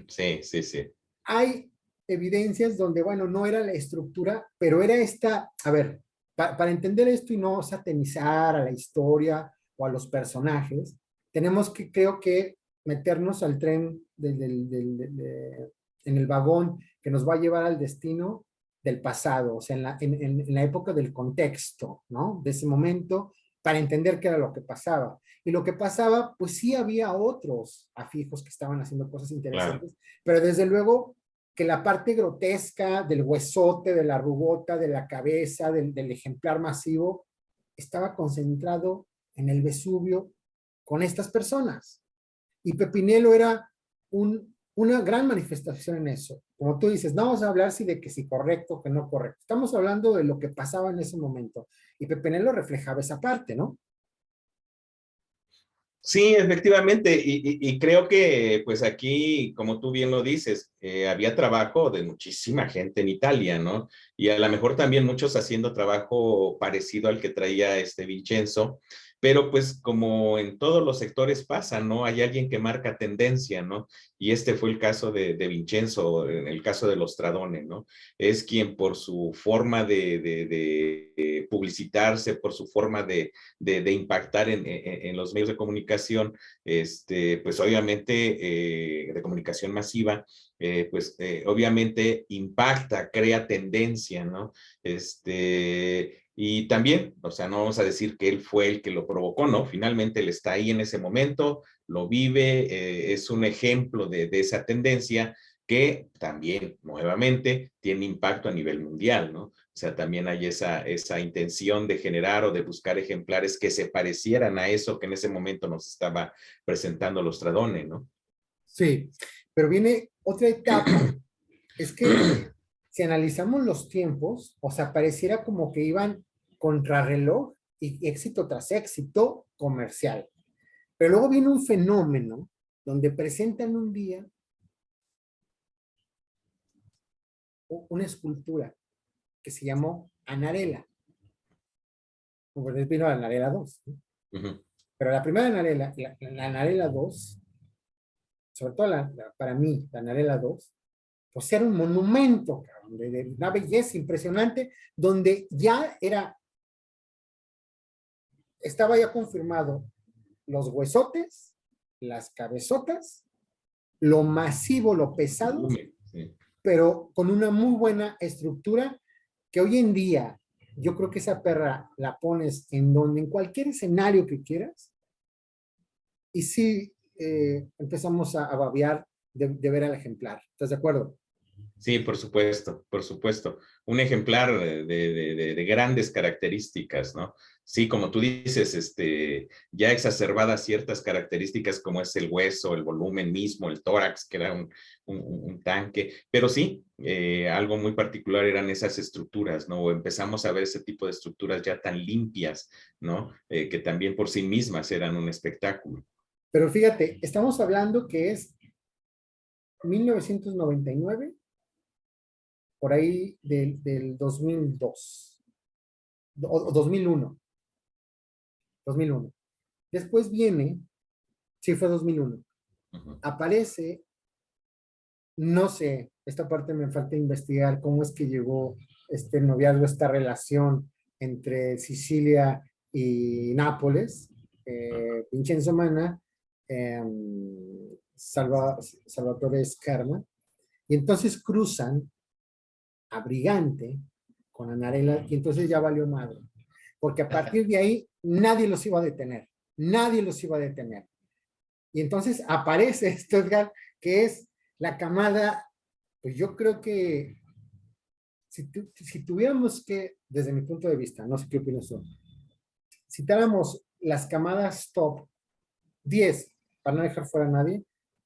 Sí, sí, sí. Hay evidencias donde, bueno, no era la estructura, pero era a ver, para entender esto y no satanizar a la historia o a los personajes, tenemos que, creo que, meternos al tren en el vagón que nos va a llevar al destino del pasado, o sea, en la época del contexto, ¿no? De ese momento, para entender qué era lo que pasaba. Y lo que pasaba, pues sí había otros afijos que estaban haciendo cosas Claro. interesantes, pero desde luego que la parte grotesca del huesote, de la rugota, de la cabeza, del ejemplar masivo, estaba concentrado en el Vesubio con estas personas. Y Pepinelo era una gran manifestación en eso. Como tú dices, no vamos a hablar de que si correcto o que no correcto. Estamos hablando de lo que pasaba en ese momento. Y Pepinelo reflejaba esa parte, ¿no? Sí, efectivamente, y creo que pues aquí, como tú bien lo dices, había trabajo de muchísima gente en Italia, ¿no? Y a lo mejor también muchos haciendo trabajo parecido al que traía este Vincenzo, pero pues como en todos los sectores pasa, ¿no? Hay alguien que marca tendencia, ¿no? Y este fue el caso de Vincenzo, en el caso de los Tradones, ¿no? Es quien por su forma de publicitarse, por su forma de impactar en los medios de comunicación, pues obviamente de comunicación masiva, obviamente impacta, crea tendencia, ¿no? Y también, o sea, no vamos a decir que él fue el que lo provocó, ¿no? Finalmente él está ahí en ese momento, lo vive, es un ejemplo de esa tendencia que también, nuevamente, tiene impacto a nivel mundial, ¿no? O sea, también hay esa intención de generar o de buscar ejemplares que se parecieran a eso que en ese momento nos estaba presentando los Tradones, ¿no? Sí, pero viene otra etapa, es que si analizamos los tiempos, o sea, pareciera como que iban contrarreloj y éxito tras éxito comercial. Pero luego viene un fenómeno donde presentan un día una escultura que se llamó Anarela. Como vino la Anarela 2, ¿no? Uh -huh. Pero la primera Anarela, la Anarela 2, sobre todo para mí, la Anarela 2, pues era un monumento, cabrón, de una belleza impresionante, donde ya estaba ya confirmado los huesotes, las cabezotas, lo masivo, lo pesado, Sí. pero con una muy buena estructura que hoy en día yo creo que esa perra la pones en cualquier escenario que quieras y sí empezamos a babear de ver al ejemplar. ¿Estás de acuerdo? Sí, por supuesto, por supuesto. Un ejemplar de grandes características, ¿no? Sí, como tú dices, ya exacerbadas ciertas características como es el hueso, el volumen mismo, el tórax, que era un tanque, pero sí, algo muy particular eran esas estructuras, ¿no? Empezamos a ver ese tipo de estructuras ya tan limpias, ¿no? Que también por sí mismas eran un espectáculo. Pero fíjate, estamos hablando que es 1999, por ahí del 2002, o 2001, 2001. Después viene, sí fue 2001, Uh -huh. aparece, no sé, esta parte me falta investigar cómo es que llegó este noviazgo, esta relación entre Sicilia y Nápoles, Vincenzo Mana, eh, Salvatore Scarma, y entonces cruzan a Brigante con Anarela, y entonces ya valió madre, porque a partir de ahí nadie los iba a detener, nadie los iba a detener. Y entonces aparece esto, Edgar, que es la camada, pues yo creo que si tuviéramos que, desde mi punto de vista, no sé qué opinas tú, citáramos las camadas top 10 para no dejar fuera a nadie,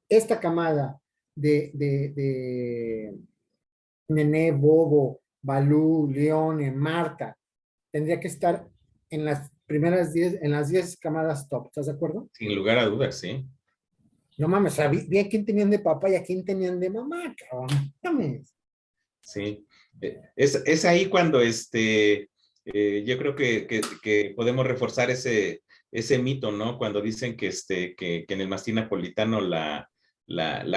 esta camada de Nené, Bobo, Balú, Leone, Marta, tendría que estar en las primeras 10, en las 10 camadas top, ¿estás de acuerdo? Sin lugar a dudas, sí. No mames, o sea, vi a quién tenían de papá y a quién tenían de mamá, cabrón. Mames. Sí, es ahí cuando yo creo que podemos reforzar ese mito, ¿no? Cuando dicen que en el mastín napolitano la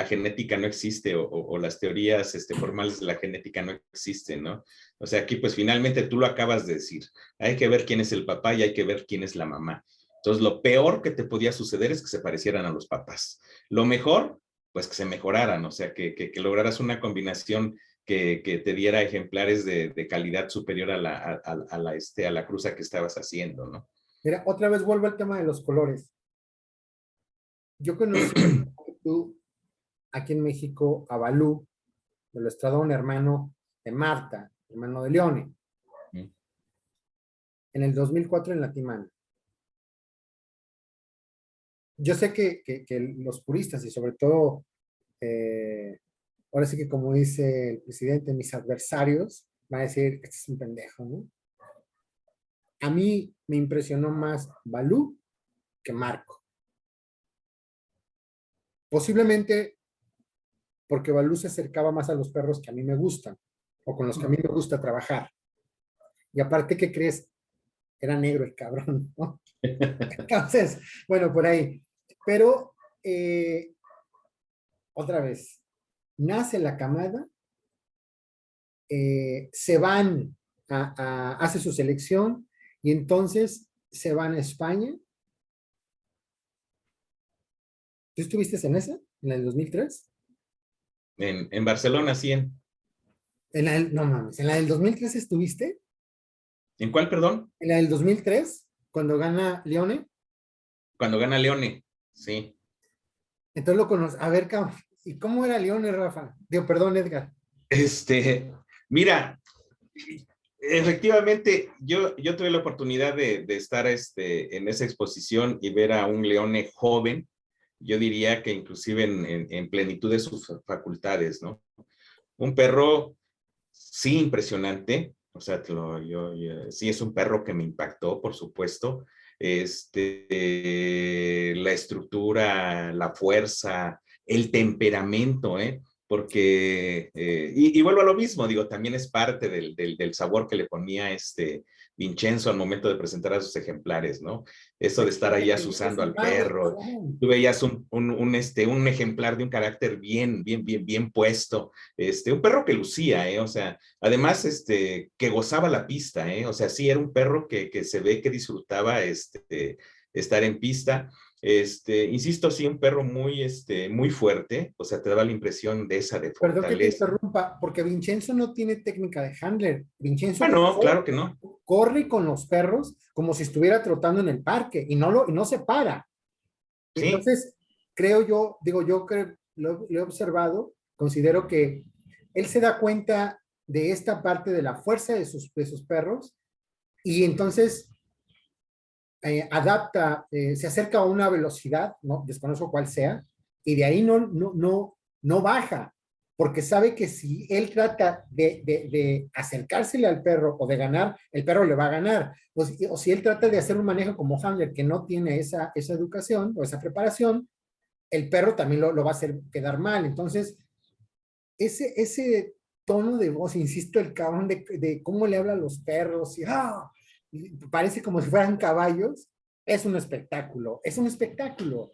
genética no existe o las teorías formales de la genética no existen, ¿no? O sea, aquí pues finalmente tú lo acabas de decir, hay que ver quién es el papá y hay que ver quién es la mamá. Entonces, lo peor que te podía suceder es que se parecieran a los papás. Lo mejor, pues que se mejoraran, o sea, que lograras una combinación que te diera ejemplares de calidad superior a la cruza que estabas haciendo, ¿no? Mira, otra vez vuelvo al tema de los colores. Yo conocí tú, aquí en México a Balú, del Estradón, hermano de Marta, hermano de Leone, en el 2004 en Latimana. Yo sé que los puristas y sobre todo, ahora sí que como dice el presidente, mis adversarios, van a decir, este es un pendejo, ¿no? A mí me impresionó más Balú que Marco. Posiblemente porque Balú se acercaba más a los perros que a mí me gustan, o con los que a mí me gusta trabajar. Y aparte, ¿qué crees? Era negro el cabrón, ¿no? Entonces, bueno, por ahí. Pero, otra vez, nace la camada, se van hace su selección y entonces se van a España. ¿Tú estuviste en esa? ¿En el 2003? En Barcelona, sí. No mames, ¿en la del 2003 estuviste? ¿En cuál, perdón? ¿En la del 2003? Cuando gana Leone. Cuando gana Leone, sí. Entonces lo conoces. A ver, cabrón, ¿y cómo era Leone, Rafa? Digo, perdón, Edgar. Mira, efectivamente, yo tuve la oportunidad de estar en esa exposición y ver a un Leone joven, yo diría que inclusive en plenitud de sus facultades, ¿no? Un perro, sí, impresionante, o sea, sí es un perro que me impactó, por supuesto, la estructura, la fuerza, el temperamento, porque, y vuelvo a lo mismo, digo, también es parte del sabor que le ponía Vincenzo al momento de presentar a sus ejemplares, ¿no? Eso de estar ahí asusando al perro, tú veías un ejemplar de un carácter bien puesto, un perro que lucía, o sea, además, que gozaba la pista, o sea, sí era un perro que se ve que disfrutaba, estar en pista, insisto, sí, un perro muy fuerte, o sea, te daba la impresión de Perdón que te fortaleza. interrumpa, porque Vincenzo no tiene técnica de handler. Vincenzo Ah, no, claro que no. corre con los perros como si estuviera trotando en el parque y no se para. Sí. Entonces, creo yo, digo, yo creo, lo he observado, considero que él se da cuenta de esta parte de la fuerza de sus perros y entonces adapta, se acerca a una velocidad, no desconozco cuál sea, y de ahí no baja, porque sabe que si él trata de acercársele al perro o de ganar, el perro le va a ganar. O si él trata de hacer un manejo como handler que no tiene esa educación o esa preparación, el perro también lo va a hacer quedar mal. Entonces, ese tono de voz, insisto, el cabrón de cómo le habla a los perros, y parece como si fueran caballos, es un espectáculo, es un espectáculo.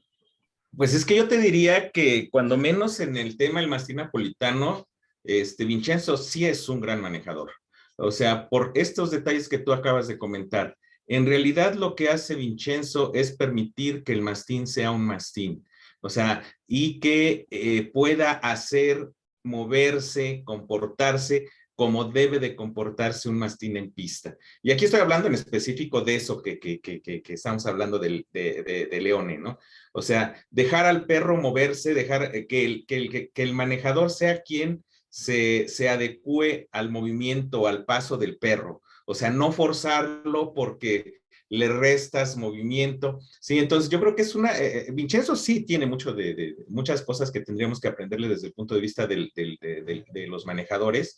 Pues es que yo te diría que cuando menos en el tema del mastín napolitano, Vincenzo sí es un gran manejador. O sea, por estos detalles que tú acabas de comentar, en realidad lo que hace Vincenzo es permitir que el mastín sea un mastín. O sea, y que pueda hacer, moverse, comportarse como debe de comportarse un mastín en pista. Y aquí estoy hablando en específico de eso que estamos hablando de Leone, ¿no? O sea, dejar al perro moverse, dejar que el manejador sea quien se adecue al movimiento, al paso del perro. O sea, no forzarlo porque le restas movimiento. Sí, entonces yo creo que es Vincenzo sí tiene muchas cosas que tendríamos que aprenderle desde el punto de vista de los manejadores,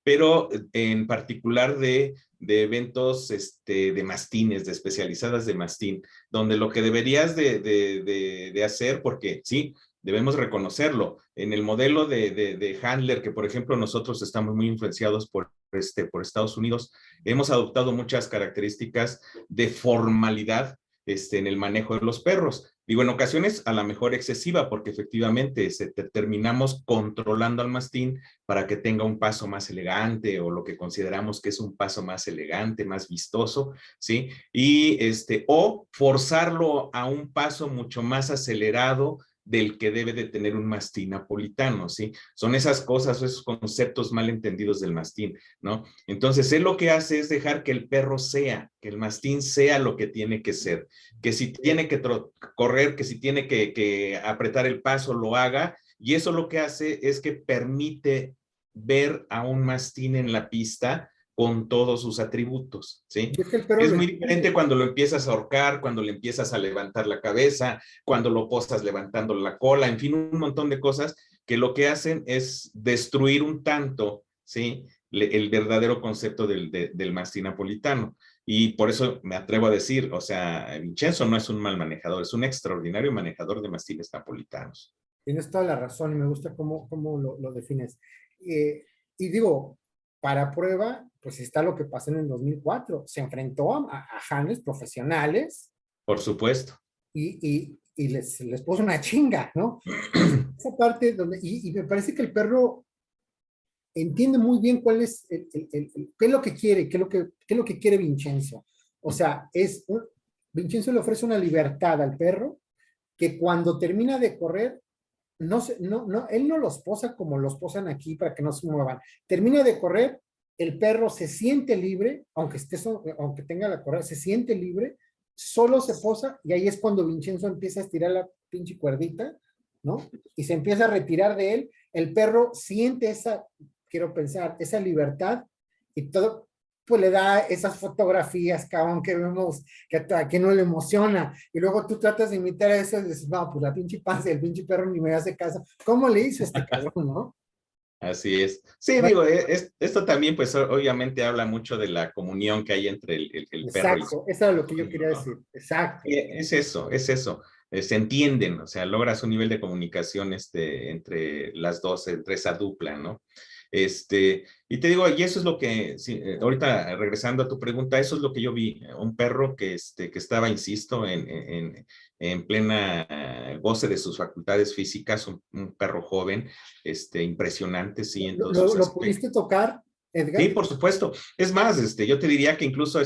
pero en particular de eventos de mastines, de especializadas de mastín, donde lo que deberías de hacer, porque sí, debemos reconocerlo, en el modelo de handler, que por ejemplo nosotros estamos muy influenciados por Estados Unidos, hemos adoptado muchas características de formalidad en el manejo de los perros. Digo, en ocasiones a lo mejor excesiva, porque efectivamente terminamos controlando al mastín para que tenga un paso más elegante o lo que consideramos que es un paso más elegante, más vistoso, ¿sí? Y o forzarlo a un paso mucho más acelerado del que debe de tener un mastín napolitano, ¿sí? Son esas cosas, esos conceptos mal entendidos del mastín, ¿no? Entonces, él lo que hace es dejar que el perro sea, que el mastín sea lo que tiene que ser, que si tiene que correr, que si tiene que apretar el paso, lo haga, y eso lo que hace es que permite ver a un mastín en la pista con todos sus atributos, ¿sí? Y es que el perro Es lo muy entiende. diferente cuando lo empiezas a ahorcar, cuando le empiezas a levantar la cabeza, cuando lo posas levantando la cola, en fin, un montón de cosas que lo que hacen es destruir un tanto, ¿sí? El verdadero concepto del mastín napolitano. Y por eso me atrevo a decir, o sea, Vincenzo no es un mal manejador, es un extraordinario manejador de mastines napolitanos. Tienes toda la razón y me gusta cómo lo defines. Y digo, para prueba, pues está lo que pasó en el 2004. Se enfrentó a handlers profesionales Por supuesto. y les puso una chinga, ¿no? Esa parte donde, y me parece que el perro entiende muy bien cuál es, qué es lo que quiere, qué es lo que quiere Vincenzo. O sea, Vincenzo le ofrece una libertad al perro que cuando termina de correr, él no los posa como los posan aquí para que no se muevan. Termina de correr, el perro se siente libre, aunque tenga la correa, se siente libre, solo se posa y ahí es cuando Vincenzo empieza a estirar la pinche cuerdita, ¿no? Y se empieza a retirar de él. El perro siente quiero pensar, esa libertad y todo, pues le da esas fotografías, cabrón, que vemos que a quien no le emociona. Y luego tú tratas de imitar eso y dices, no, pues la pinche panza, el pinche perro ni me hace caso. ¿Cómo le hizo este cabrón, no? Así es. Sí, digo, esto también, pues obviamente habla mucho de la comunión que hay entre el perro y Exacto, eso era lo que yo dueño, quería ¿no? decir. Exacto. Es eso, es eso. Se entienden, o sea, logras un nivel de comunicación entre las dos, entre esa dupla, ¿no? Y te digo, y eso es lo que, sí, ahorita regresando a tu pregunta, eso es lo que yo vi, un perro que estaba, insisto, en plena goce de sus facultades físicas, un perro joven, impresionante, sí, en todos sus ¿Lo aspectos. pudiste tocar, Sí, Edgar? por supuesto. Es más, yo te diría que incluso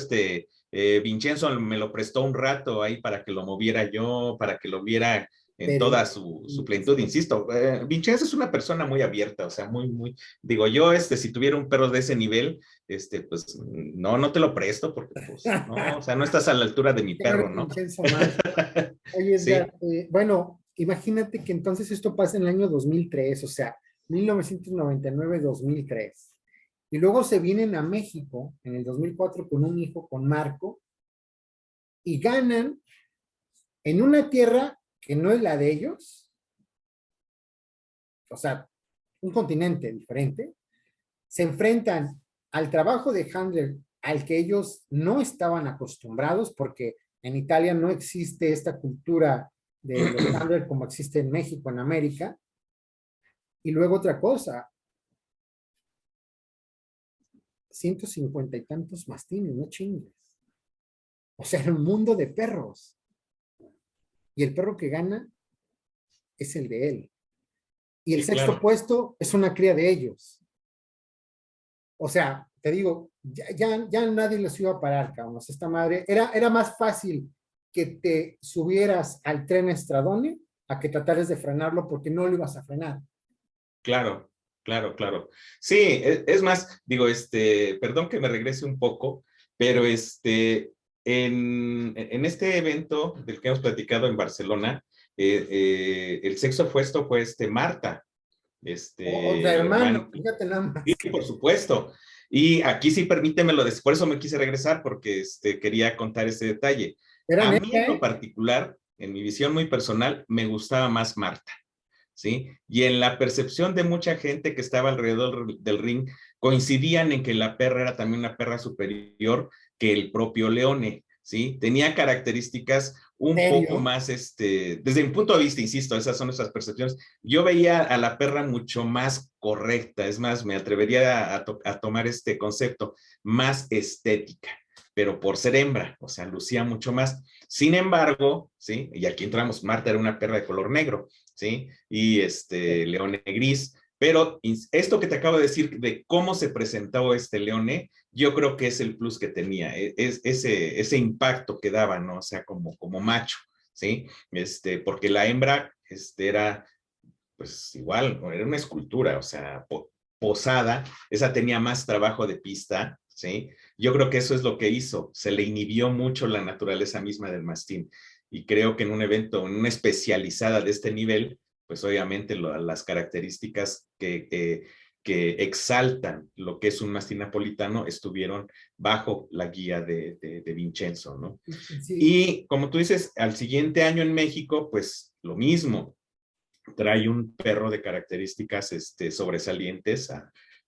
Vincenzo me lo prestó un rato ahí para que lo moviera yo, para que lo viera en Pero, toda su plenitud, insisto. Vincenzo es una persona muy abierta, o sea, digo yo, si tuviera un perro de ese nivel, pues no te lo presto porque, pues, no, o sea, no estás a la altura de mi que no perro, eres ¿no? Vincenzo más. Oye, Sí. Edgar, bueno, imagínate que entonces esto pasa en el año 2003, o sea, 1999-2003. Y luego se vienen a México en el 2004 con un hijo, con Marco, y ganan en una tierra que no es la de ellos, o sea, un continente diferente, se enfrentan al trabajo de handler al que ellos no estaban acostumbrados, porque en Italia no existe esta cultura de los handlers como existe en México, en América. Y luego otra cosa, 150 y tantos mastines, no chingues. O sea, era un mundo de perros. Y el perro que gana es el de él. Y el Sí, sexto claro. puesto es una cría de ellos. O sea, te digo, ya nadie los iba a parar, cabrón. Esta madre, era más fácil que te subieras al tren Estradone a que tratares de frenarlo porque no lo ibas a frenar. Claro, claro, claro. Sí, es más, digo, perdón que me regrese un poco, pero en este evento del que hemos platicado en Barcelona, el sexo opuesto fue Marta, O sea, la hermana, hermano, fíjate nada sí, más. por supuesto. Y aquí sí, permítemelo, por eso me quise regresar, porque quería contar ese detalle. Era A neta, mí en lo ¿eh? particular, en mi visión muy personal, me gustaba más Marta. ¿Sí? Y en la percepción de mucha gente que estaba alrededor del ring, coincidían en que la perra era también una perra superior que el propio Leone, ¿sí? Tenía características un poco ¿Serio? más, desde mi punto de vista, insisto, esas son nuestras percepciones. Yo veía a la perra mucho más correcta, es más, me atrevería a tomar este concepto, más estética, pero por ser hembra, o sea, lucía mucho más. Sin embargo, ¿sí? Y aquí entramos, Marta era una perra de color negro, ¿sí? Y Leone gris. Pero esto que te acabo de decir de cómo se presentó Leone, yo creo que es el plus que tenía, es ese impacto que daba, ¿no? O sea, como macho, ¿sí? Porque la hembra era, pues igual, era una escultura, o sea, posada, esa tenía más trabajo de pista, ¿sí? Yo creo que eso es lo que hizo, se le inhibió mucho la naturaleza misma del mastín. Y creo que en un evento, en una especializada de este nivel, pues obviamente las características que exaltan lo que es un mastín napolitano estuvieron bajo la guía de Vincenzo, ¿no? Sí, Y como tú dices, al siguiente año en México, pues lo mismo, trae un perro de características sobresalientes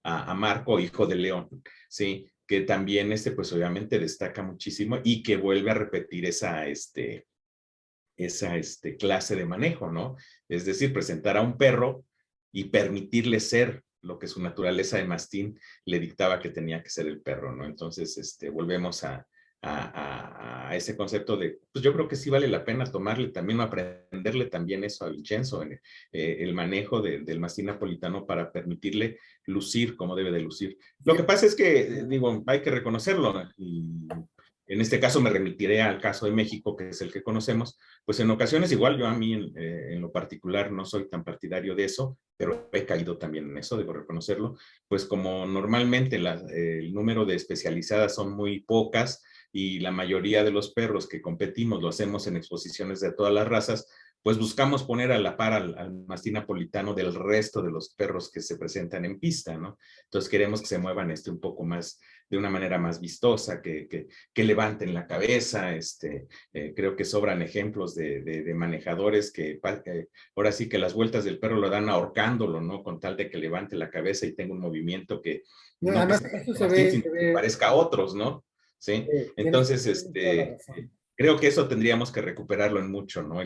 a Marco, hijo de León, ¿sí? Que también, pues obviamente destaca muchísimo y que vuelve a repetir esa clase de manejo, ¿no? Es decir, presentar a un perro y permitirle ser lo que su naturaleza de mastín le dictaba que tenía que ser el perro, ¿no? Entonces, volvemos a ese concepto de, pues yo creo que sí vale la pena tomarle también, aprenderle también eso a Vincenzo, el manejo del mastín napolitano para permitirle lucir como debe de lucir. Lo que fíjate. pasa es que, digo, hay que reconocerlo, ¿no? Y en este caso me remitiré al caso de México, que es el que conocemos, pues en ocasiones igual yo a mí en lo particular no soy tan partidario de eso, pero he caído también en eso, debo reconocerlo, pues como normalmente el número de especializadas son muy pocas y la mayoría de los perros que competimos lo hacemos en exposiciones de todas las razas, pues buscamos poner a la par al mastín napolitano del resto de los perros que se presentan en pista, ¿no? Entonces queremos que se muevan un poco más, de una manera más vistosa, que levanten la cabeza, creo que sobran ejemplos de manejadores que ahora sí que las vueltas del perro lo dan ahorcándolo, ¿no? Con tal de que levante la cabeza y tenga un movimiento que No, no que además, se eso parezca a Martín, sino que parezca a otros, ¿no? Sí. Entonces, tienes toda la razón. creo que eso tendríamos que recuperarlo en mucho, ¿no?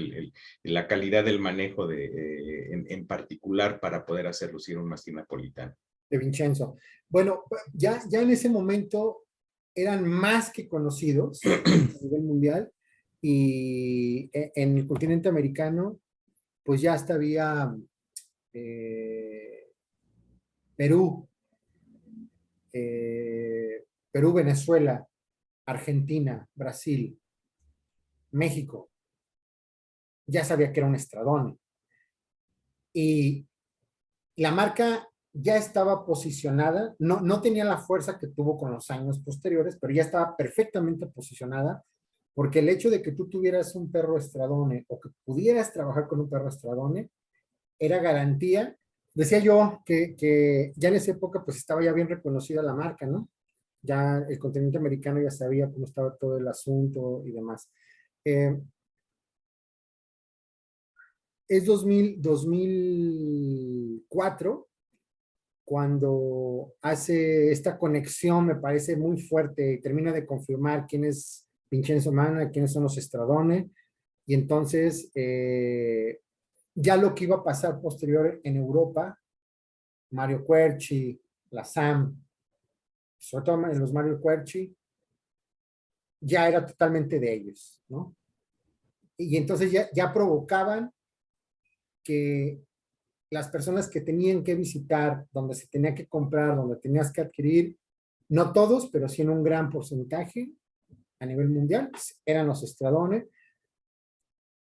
La calidad del manejo en particular para poder hacer lucir un mastín napolitano. De Vincenzo. Bueno, ya en ese momento eran más que conocidos a nivel mundial y en el continente americano, pues ya hasta había eh, Perú, Perú, Venezuela, Argentina, Brasil, México, ya sabía que era un estradón. Y la marca ya estaba posicionada, no tenía la fuerza que tuvo con los años posteriores, pero ya estaba perfectamente posicionada, porque el hecho de que tú tuvieras un perro estradone o que pudieras trabajar con un perro estradone era garantía Decía yo que ya en esa época pues estaba ya bien reconocida la marca, ¿no? Ya el continente americano ya sabía cómo estaba todo el asunto y demás. Eh, es 2004 cuando hace esta conexión, me parece muy fuerte, y termina de confirmar quién es Vincenzo Mana, quiénes son los Stradone, y entonces ya lo que iba a pasar posterior en Europa, Mario Querci, la Sam, sobre todo en los Mario Querci, ya era totalmente de ellos, ¿no? Y entonces ya provocaban que las personas que tenían que visitar, donde se tenía que comprar, donde tenías que adquirir, no todos, pero sí en un gran porcentaje a nivel mundial, pues, eran los Stradone.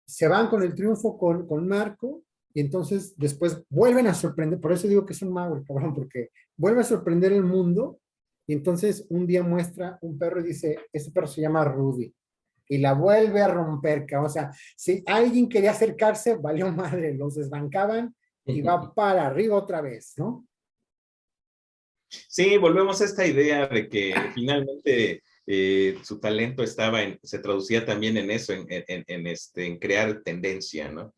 Se van con el triunfo con Marco y entonces después vuelven a sorprender, por eso digo que es un mago el cabrón, porque vuelve a sorprender el mundo y entonces un día muestra un perro y dice, ese perro se llama Rudy y la vuelve a romper, cabrón. O sea, si alguien quería acercarse, valió madre, los desbancaban y va para arriba otra vez, ¿no? Sí, volvemos a esta idea de que finalmente su talento estaba se traducía también en eso, en crear tendencia, ¿no?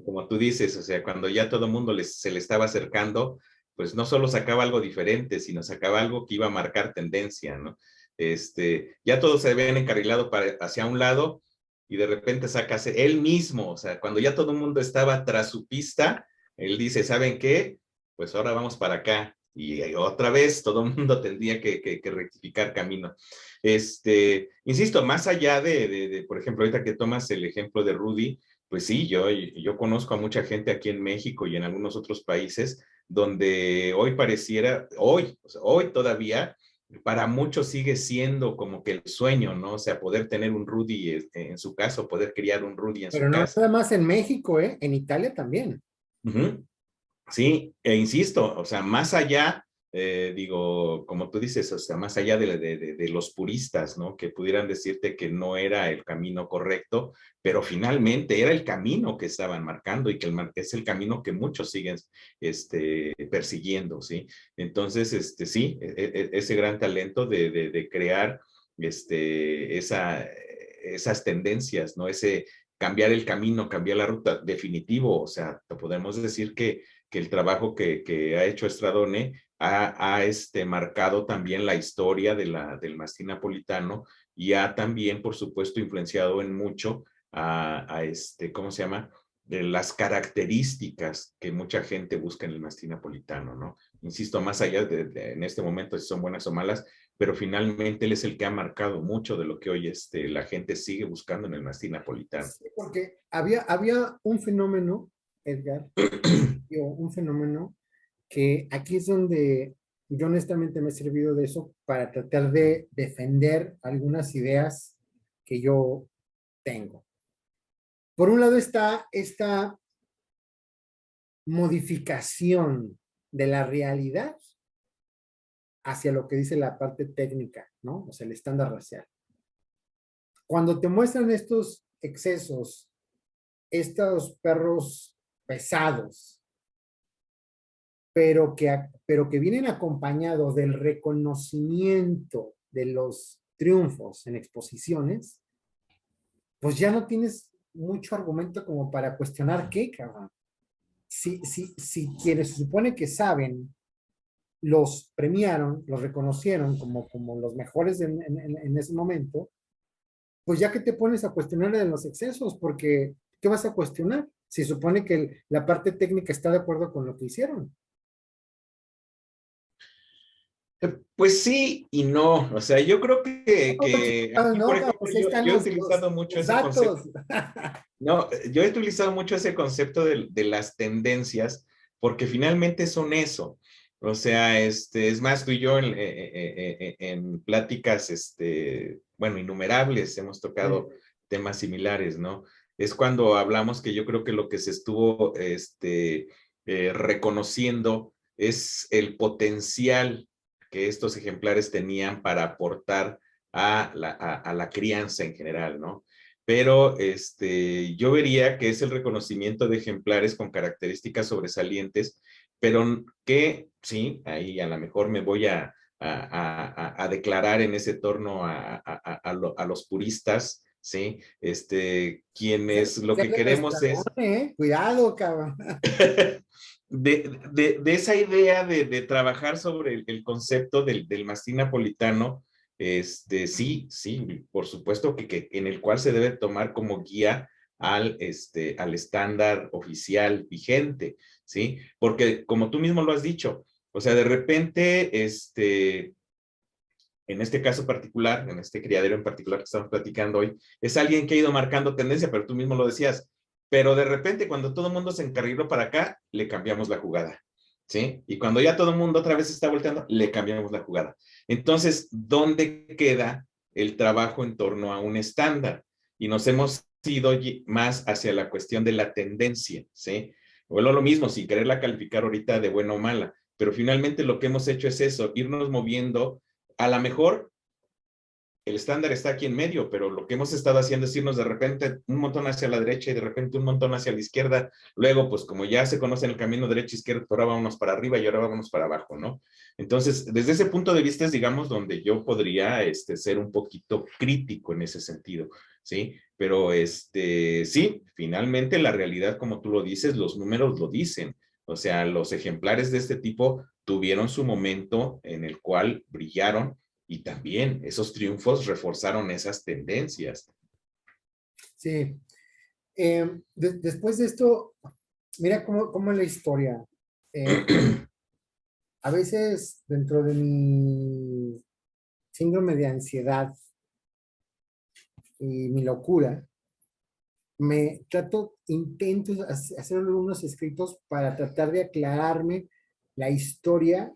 Como tú dices, o sea, cuando ya todo el mundo se le estaba acercando, pues no solo sacaba algo diferente, sino sacaba algo que iba a marcar tendencia, ¿no? Ya todos se habían encarrilado hacia un lado y de repente saca él mismo, o sea, cuando ya todo el mundo estaba tras su pista, él dice, ¿saben qué? Pues ahora vamos para acá y otra vez todo el mundo tendría que rectificar camino. Insisto, más allá por ejemplo, ahorita que tomas el ejemplo de Rudy, pues sí, yo conozco a mucha gente aquí en México y en algunos otros países donde hoy pareciera, o sea, hoy todavía, para muchos sigue siendo como que el sueño, ¿no? O sea, poder tener un Rudy en su caso, poder criar un Rudy en su Pero no casa. nada más en México, ¿eh? En Italia también. Uh -huh. Sí, e insisto, o sea, más allá, digo, como tú dices, o sea, más allá de los puristas, ¿no? Que pudieran decirte que no era el camino correcto, pero finalmente era el camino que estaban marcando y que es el camino que muchos siguen persiguiendo, ¿sí? Entonces, sí, ese gran talento de crear esas tendencias, ¿no? Ese cambiar el camino, cambiar la ruta, definitivo, o sea, podemos decir que el trabajo que ha hecho Stradone ha marcado también la historia del mastín napolitano y ha también, por supuesto, influenciado en mucho ¿cómo se llama? De las características que mucha gente busca en el mastín napolitano, ¿no? Insisto, más allá en este momento si son buenas o malas, pero finalmente él es el que ha marcado mucho de lo que hoy la gente sigue buscando en el mastín napolitano. Sí, porque había un fenómeno, Edgar, un fenómeno que aquí es donde yo honestamente me he servido de eso para tratar de defender algunas ideas que yo tengo. Por un lado está esta modificación de la realidad hacia lo que dice la parte técnica, ¿no? O sea, el estándar racial. Cuando te muestran estos excesos, estos perros pesados, pero que vienen acompañados del reconocimiento de los triunfos en exposiciones, pues ya no tienes mucho argumento como para cuestionar qué, cabrón. Si quienes se supone que saben los premiaron, los reconocieron como los mejores en ese momento, pues ya que te pones a cuestionar de los excesos, porque ¿qué vas a cuestionar? Si supone que la parte técnica está de acuerdo con lo que hicieron. Pues sí y no, o sea, yo creo que aquí, por No, ejemplo, pues ahí están yo he utilizado mucho los ese concepto, datos. no, yo he utilizado mucho ese concepto de las tendencias, porque finalmente son eso, o sea, es más, tú y yo en pláticas, bueno, innumerables, hemos tocado temas similares, ¿no? Es cuando hablamos que yo creo que lo que se estuvo, reconociendo es el potencial que estos ejemplares tenían para aportar a la crianza en general, ¿no? Pero yo vería que es el reconocimiento de ejemplares con características sobresalientes, pero que sí, ahí a lo mejor me voy a declarar en ese torno a los puristas, ¿sí? Quienes lo Se que habla de queremos Estrabón, es ¿eh? Cuidado, cabrón. de esa idea de trabajar sobre el concepto del mastín napolitano, sí, sí, por supuesto que en el cual se debe tomar como guía al estándar oficial vigente, ¿sí? Porque como tú mismo lo has dicho, o sea, de repente, en este caso particular, en este criadero en particular que estamos platicando hoy, es alguien que ha ido marcando tendencia, pero tú mismo lo decías, pero de repente cuando todo el mundo se encarriló para acá, le cambiamos la jugada, ¿sí? Y cuando ya todo el mundo otra vez está volteando, le cambiamos la jugada. Entonces, ¿dónde queda el trabajo en torno a un estándar? Y nos hemos ido más hacia la cuestión de la tendencia, ¿sí? Bueno, lo mismo, sin quererla calificar ahorita de buena o mala, pero finalmente lo que hemos hecho es eso, irnos moviendo. A lo mejor el estándar está aquí en medio, pero lo que hemos estado haciendo es irnos de repente un montón hacia la derecha y de repente un montón hacia la izquierda. Luego, pues como ya se conoce el camino derecha-izquierda, ahora vámonos para arriba y ahora vámonos para abajo, ¿no? Entonces, desde ese punto de vista es, digamos, donde yo podría ser un poquito crítico en ese sentido, ¿sí? Pero, sí, finalmente la realidad, como tú lo dices, los números lo dicen. O sea, los ejemplares de este tipo tuvieron su momento en el cual brillaron y también esos triunfos reforzaron esas tendencias. Sí. Después de esto, mira cómo es la historia. Eh, a veces dentro de mi síndrome de ansiedad y mi locura, intento hacer algunos escritos para tratar de aclararme la historia,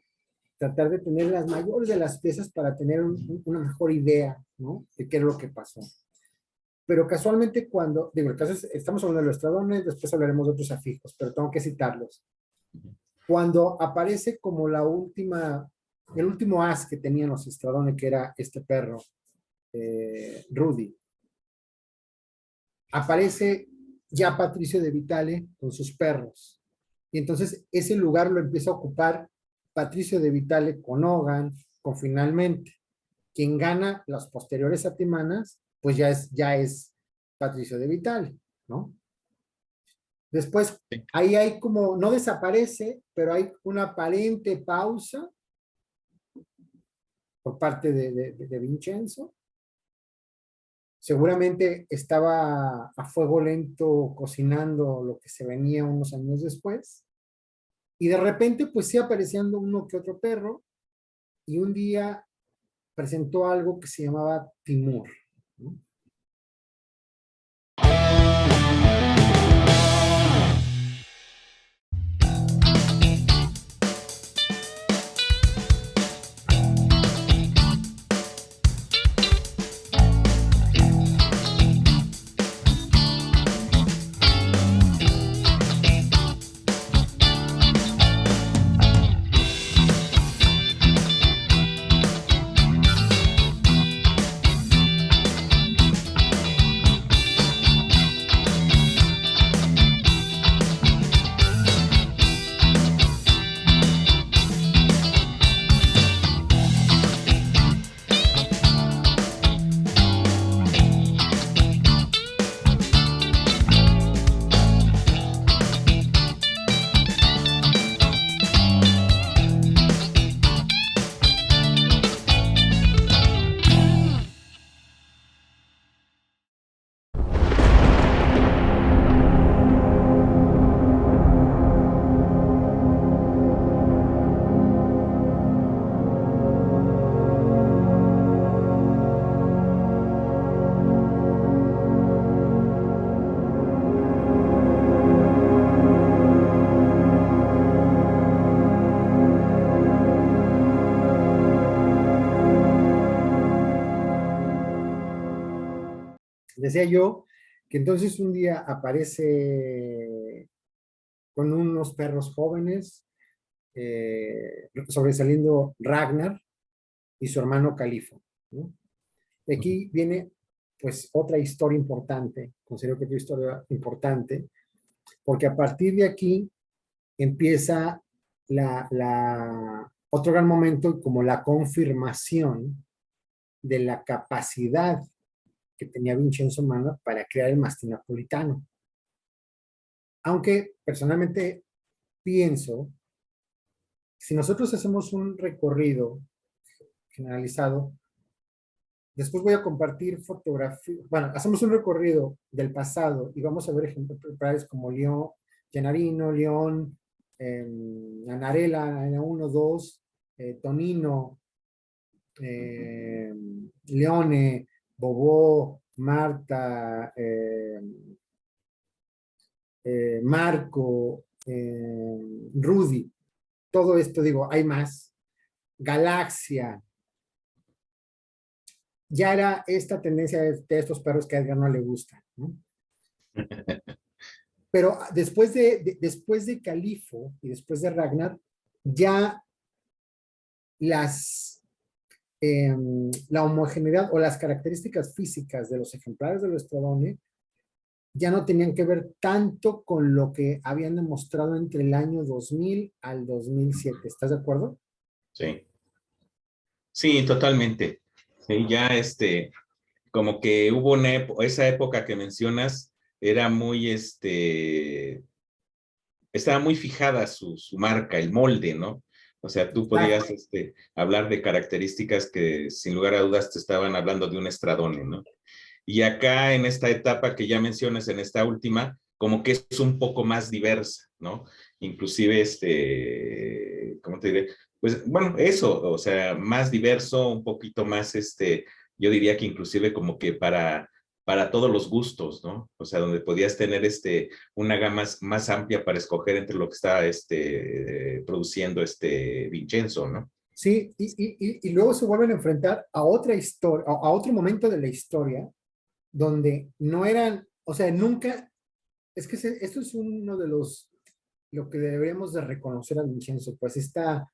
tratar de tener las mayores de las piezas para tener una mejor idea, ¿no? De qué es lo que pasó. Pero casualmente digo, el caso estamos hablando de los estradones, después hablaremos de otros afijos, pero tengo que citarlos. Cuando aparece como el último as que tenían los estradones, que era este perro, Rudy, aparece ya Patricio de Vitale con sus perros. Y entonces ese lugar lo empieza a ocupar Patricio de Vitale con Hogan, con Finalmente. Quien gana las posteriores satimanas, pues ya es Patricio de Vitale, ¿no? Después, ahí hay como, no desaparece, pero hay una aparente pausa por parte de Vincenzo. Seguramente estaba a fuego lento cocinando lo que se venía unos años después. Y de repente, pues sí, apareciendo uno que otro perro. Y un día presentó algo que se llamaba Timur, ¿no? Decía yo que entonces un día aparece con unos perros jóvenes, sobresaliendo Ragnar y su hermano Califo, ¿no? Y aquí viene pues otra historia importante, considero que otra historia importante, porque a partir de aquí empieza otro gran momento como la confirmación de la capacidad que tenía Vincenzo Mano para crear el mastín napolitano. Aunque personalmente pienso, si nosotros hacemos un recorrido generalizado, después voy a compartir fotografías, bueno, hacemos un recorrido del pasado y vamos a ver ejemplares como León, Gennarino, León, Anarela, N1, 2, Tonino, Leone, Bobó, Marta, Marco, Rudy, todo esto, digo, hay más. Galaxia, ya era esta tendencia de estos perros que a Edgar no le gusta, ¿no? Pero después de Califo y después de Ragnar, ya las, la homogeneidad o las características físicas de los ejemplares de los Stradone ya no tenían que ver tanto con lo que habían demostrado entre el año 2000 al 2007. ¿Estás de acuerdo? Sí, sí, totalmente. Sí, ya como que hubo esa época que mencionas, era muy, estaba muy fijada su marca, el molde, ¿no? O sea, tú podías hablar de características que sin lugar a dudas te estaban hablando de un Stradone, ¿no? Y acá en esta etapa que ya mencionas, en esta última, como que es un poco más diversa, ¿no? Inclusive, ¿cómo te diré? Pues bueno, eso, o sea, más diverso, un poquito más, yo diría que inclusive como que para todos los gustos, ¿no? O sea, donde podías tener una gama más amplia para escoger entre lo que estaba produciendo Vincenzo, ¿no? Sí, y luego se vuelven a enfrentar a otra historia, a otro momento de la historia, donde no eran, o sea, nunca, es que esto es uno de lo que deberíamos de reconocer a Vincenzo, pues esta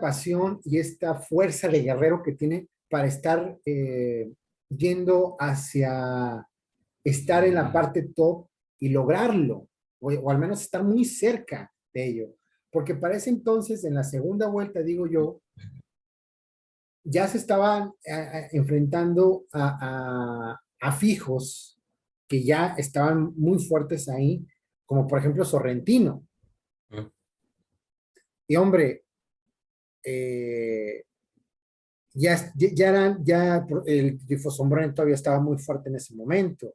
pasión y esta fuerza de guerrero que tiene para estar yendo hacia estar en la parte top y lograrlo, o al menos estar muy cerca de ello. Porque para ese entonces, en la segunda vuelta, digo yo, ya se estaban enfrentando a fijos que ya estaban muy fuertes ahí, como por ejemplo Sorrentino. Mm. Y hombre, eh, ya el Grifo Sombrero todavía estaba muy fuerte en ese momento.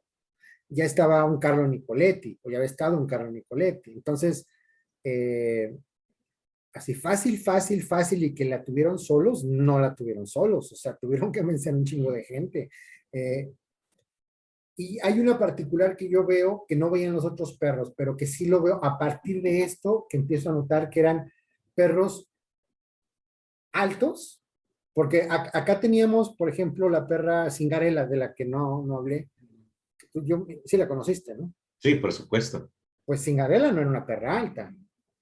Ya estaba un Carlo Nicoletti, o ya había estado un Carlo Nicoletti. Entonces, eh, así fácil, y que la tuvieron solos, no la tuvieron solos, o sea, tuvieron que vencer un chingo de gente. Eh, y hay una particular que yo veo que no veían los otros perros, pero que sí lo veo a partir de esto, que empiezo a notar que eran perros altos, porque acá teníamos, por ejemplo, la perra Cingarela, de la que no hablé. Yo sí la conociste, ¿no? Sí, por supuesto. Pues Cingarela no era una perra alta.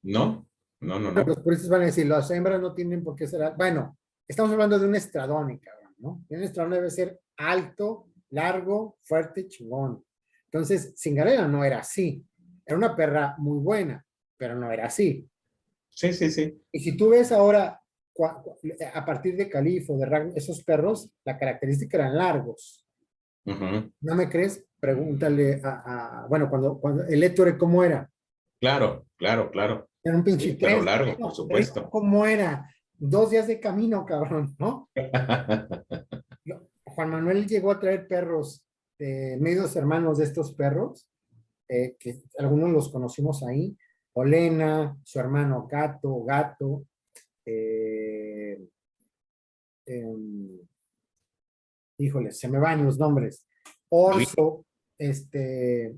No, no, no, Bueno, no. los puristas van a decir, las hembras no tienen por qué ser altas. Bueno, estamos hablando de un estradón, cabrón, ¿no? Un estradón debe ser alto, largo, fuerte, chingón. Entonces, Cingarela no era así. Era una perra muy buena, pero no era así. Sí, sí, sí. Y si tú ves ahora, a partir de Califo, de Ragnar, esos perros, la característica eran largos. Ujú. ¿No me crees? Pregúntale bueno, cuando el Ettore, ¿cómo era? Claro, claro, claro. Era un pinche Sí, perro tren. largo, por No, pero supuesto. ¿cómo era? 2 días de camino, cabrón, ¿no? Juan Manuel llegó a traer perros, medios hermanos de estos perros, que algunos los conocimos ahí. Olena, su hermano Gato, eh, em, híjole, se me van los nombres. Rico. Orso, este,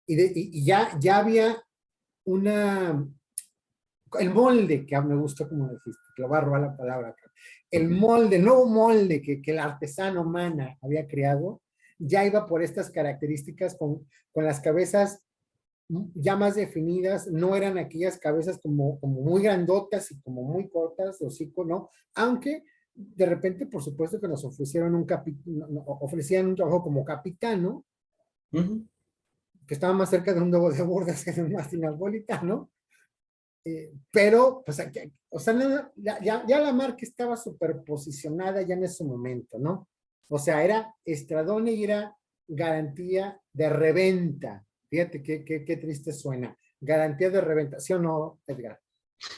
y ya había una, el molde, que me gustó como dijiste, te lo voy a robar la palabra acá. El molde, el nuevo molde que el artesano Mana había creado, ya iba por estas características con las cabezas ya más definidas, no eran aquellas cabezas como muy grandotas y como muy cortas, hocico, ¿no? Aunque de repente, por supuesto que nos ofrecieron ofrecían un trabajo como capitano, Ujú. que estaba más cerca de un dogo de bordas que de un mastín napolitano, Pero, pues, o sea, ya la marca estaba superposicionada ya en ese momento, ¿no? O sea, era Stradone y era garantía de reventa. Fíjate qué triste suena. Garantía de reventa, ¿sí o no, Edgar?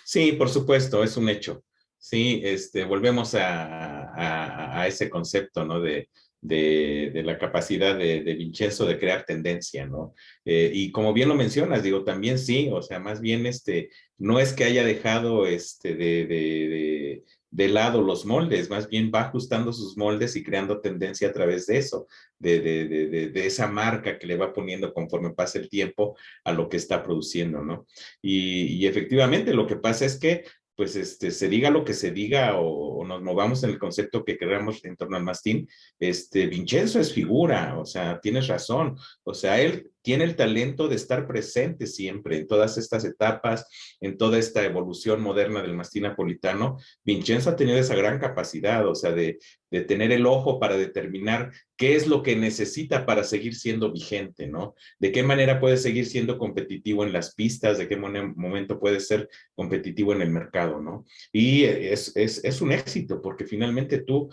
Sí, por supuesto, es un hecho. Sí, volvemos a ese concepto, ¿no? De la capacidad de Vincenzo de crear tendencia, ¿no? Y como bien lo mencionas, digo, también sí, o sea, más bien, no es que haya dejado, de lado los moldes, más bien va ajustando sus moldes y creando tendencia a través de eso, de esa marca que le va poniendo conforme pasa el tiempo a lo que está produciendo, ¿no? Y efectivamente lo que pasa es que, pues, se diga lo que se diga o nos movamos en el concepto que queramos en torno al mastín, Vincenzo es figura, o sea, tienes razón, o sea, él tiene el talento de estar presente siempre en todas estas etapas, en toda esta evolución moderna del mastín napolitano. Vincenzo ha tenido esa gran capacidad, o sea, de tener el ojo para determinar qué es lo que necesita para seguir siendo vigente, ¿no? De qué manera puede seguir siendo competitivo en las pistas, de qué momento puede ser competitivo en el mercado, ¿no? Y es un éxito, porque finalmente tú,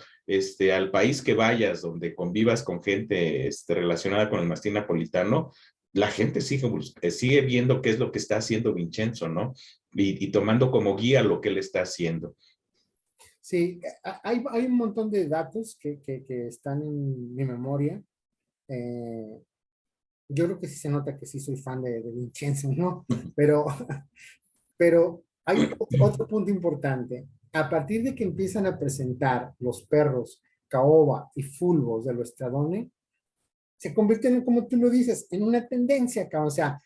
al país que vayas, donde convivas con gente relacionada con el mastín napolitano, la gente sigue viendo qué es lo que está haciendo Vincenzo, ¿no? Y tomando como guía lo que él está haciendo. Sí, hay un montón de datos que están en mi memoria. Eh, yo creo que sí se nota que sí soy fan de Vincenzo, ¿no? Pero, pero hay otro punto importante. A partir de que empiezan a presentar los perros caoba y fulvos de los Stradone, se convierten, como tú lo dices, en una tendencia, cabrón. O sea,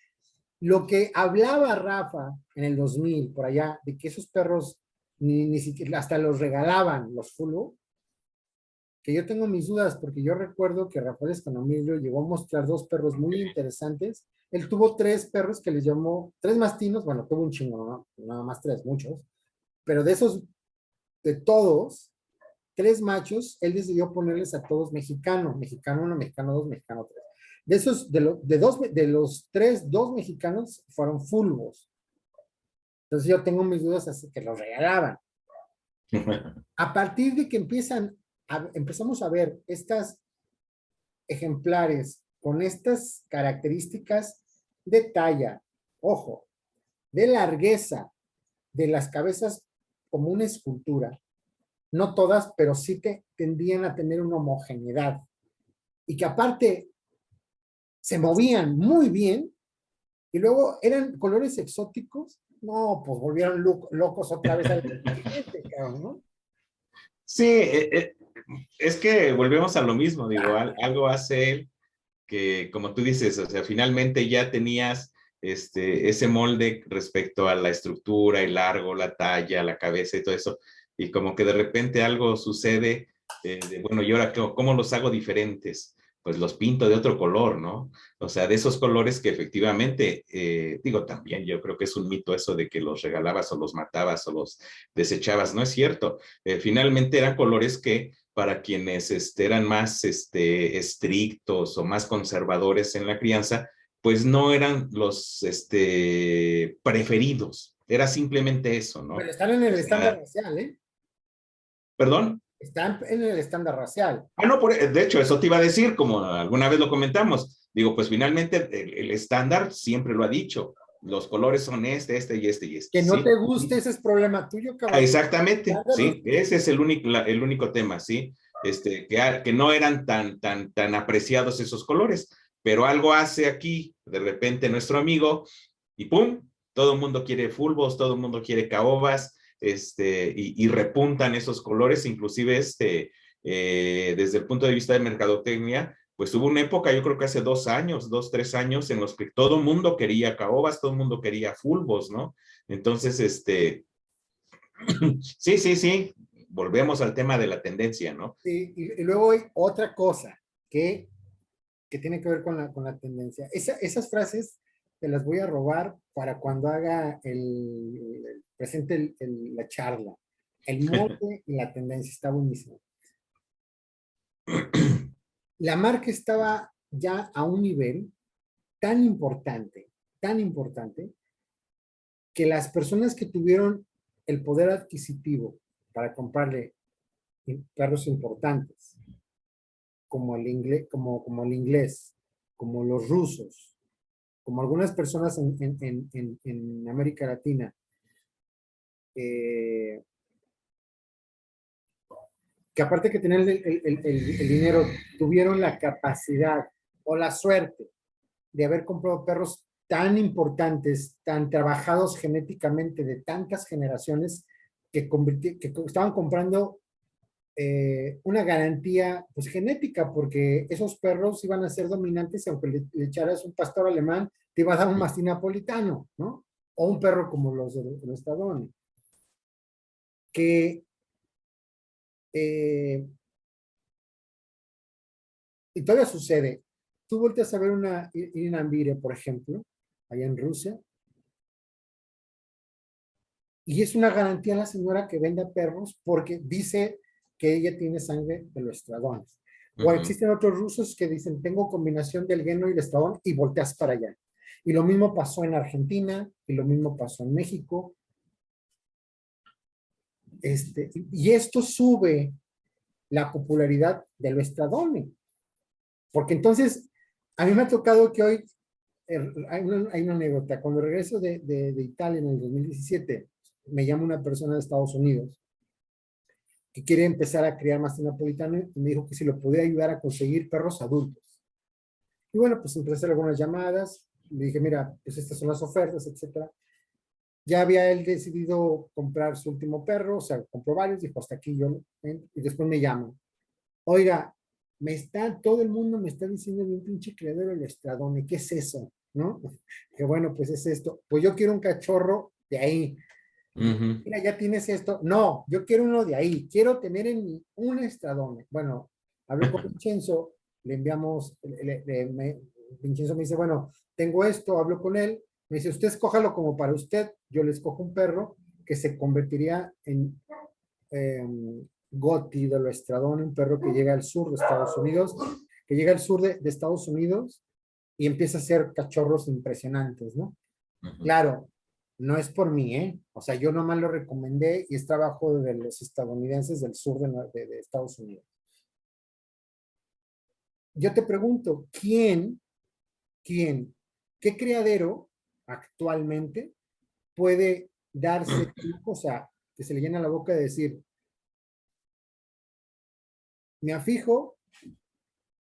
lo que hablaba Rafa en el 2000, por allá, de que esos perros ni siquiera hasta los regalaban los fulvos, que yo tengo mis dudas, porque yo recuerdo que Rafael Escamillo llegó a mostrar dos perros muy interesantes. Él tuvo tres perros que les llamó, tres mastinos, bueno, tuvo un chingo, ¿no? Nada más tres, muchos, pero de esos, de todos, tres machos, él decidió ponerles a todos mexicano, mexicano uno, mexicano dos, mexicano tres. De esos, de los tres, dos mexicanos fueron fulvos. Entonces yo tengo mis dudas así que los regalaban. A partir de que empezamos a ver estas ejemplares con estas características de talla, ojo, de largueza, de las cabezas como una escultura, no todas, pero sí que tendían a tener una homogeneidad y que aparte se movían muy bien y luego eran colores exóticos, no, pues volvieron locos otra vez al gente, ¿no? Sí, es que volvemos a lo mismo, digo, algo hace él que, como tú dices, o sea, finalmente ya tenías ese molde respecto a la estructura, el largo, la talla, la cabeza y todo eso, y como que de repente algo sucede, bueno, ¿y ahora cómo los hago diferentes? Pues los pinto de otro color, ¿no? O sea, de esos colores que efectivamente, digo, también yo creo que es un mito eso de que los regalabas o los matabas o los desechabas, no es cierto. Finalmente eran colores que para quienes eran más estrictos o más conservadores en la crianza, pues no eran los preferidos. Era simplemente eso, Pero ¿no? están en el O estándar sea, racial, ¿eh? perdón. Están en el estándar racial. Ah, no, de hecho, eso te iba a decir, como alguna vez lo comentamos. Digo, pues finalmente el estándar siempre lo ha dicho. Los colores son este y este y este, Que no te ¿sí? guste, ese es problema tuyo, Ah, caballero. exactamente, Estándar, sí, ese es el único tema, sí, que no eran tan apreciados esos colores, pero algo hace aquí, de repente, nuestro amigo, y pum, todo el mundo quiere fulvos, todo el mundo quiere caobas, y repuntan esos colores, inclusive desde el punto de vista de mercadotecnia, pues hubo una época, yo creo que hace 2 años, 3 años, en los que todo el mundo quería caobas, todo el mundo quería fulvos, ¿no? Entonces, sí, sí, sí. Volvemos al tema de la tendencia, ¿no? y luego hay otra cosa que, que tiene que ver con la tendencia. Esas frases te las voy a robar para cuando haga presente la charla. El molde y la tendencia está buenísimo. La marca estaba ya a un nivel tan importante, que las personas que tuvieron el poder adquisitivo para comprarle perros importantes, como el inglés, como los rusos, como algunas personas en América Latina, eh, que aparte que tener el dinero, tuvieron la capacidad o la suerte de haber comprado perros tan importantes, tan trabajados genéticamente de tantas generaciones, que estaban comprando una garantía pues, genética, porque esos perros iban a ser dominantes, aunque le echaras un pastor alemán, te iba a dar un mastín napolitano, ¿no? O un perro como los de los Stadoni. Que y todavía sucede. Tú volteas a ver una Inambire, por ejemplo, allá en Rusia, y es una garantía a la señora que venda perros porque dice que ella tiene sangre de los estradones. O existen otros rusos que dicen, tengo combinación del gueno y el estradón, y volteas para allá. Y lo mismo pasó en Argentina, y lo mismo pasó en México. Y esto sube la popularidad del estradone. Porque entonces, a mí me ha tocado que hoy, hay una anécdota, cuando regreso de Italia en el 2017, me llama una persona de Estados Unidos que quiere empezar a criar mastín napolitano y me dijo que si lo podía ayudar a conseguir perros adultos. Y bueno, pues empecé a hacer algunas llamadas, le dije, mira, pues estas son las ofertas, etcétera. Ya había él decidido comprar su último perro, o sea, compró varios, dijo, hasta aquí yo, y después me llaman. Oiga, todo el mundo me está diciendo de un pinche criadero el estradone, ¿qué es eso? ¿No? Que bueno, pues es esto. Pues yo quiero un cachorro de ahí. Mira, ya tienes esto. No, yo quiero uno de ahí. Quiero tener en mí un estradone. Bueno, hablé con Vincenzo, le enviamos, Vincenzo me dice, bueno, tengo esto, hablo con él. Me dice, usted escójalo como para usted. Yo le escojo un perro que se convertiría en Gotti de lo estradone, un perro que llega al sur de Estados Unidos, que llega al sur de Estados Unidos y empieza a hacer cachorros impresionantes, ¿no? Claro, no es por mí, ¿eh? O sea, yo nomás lo recomendé y es trabajo de los estadounidenses del sur de Estados Unidos. Yo te pregunto, qué criadero actualmente puede darse, o sea, que se le llena la boca de decir, mi afijo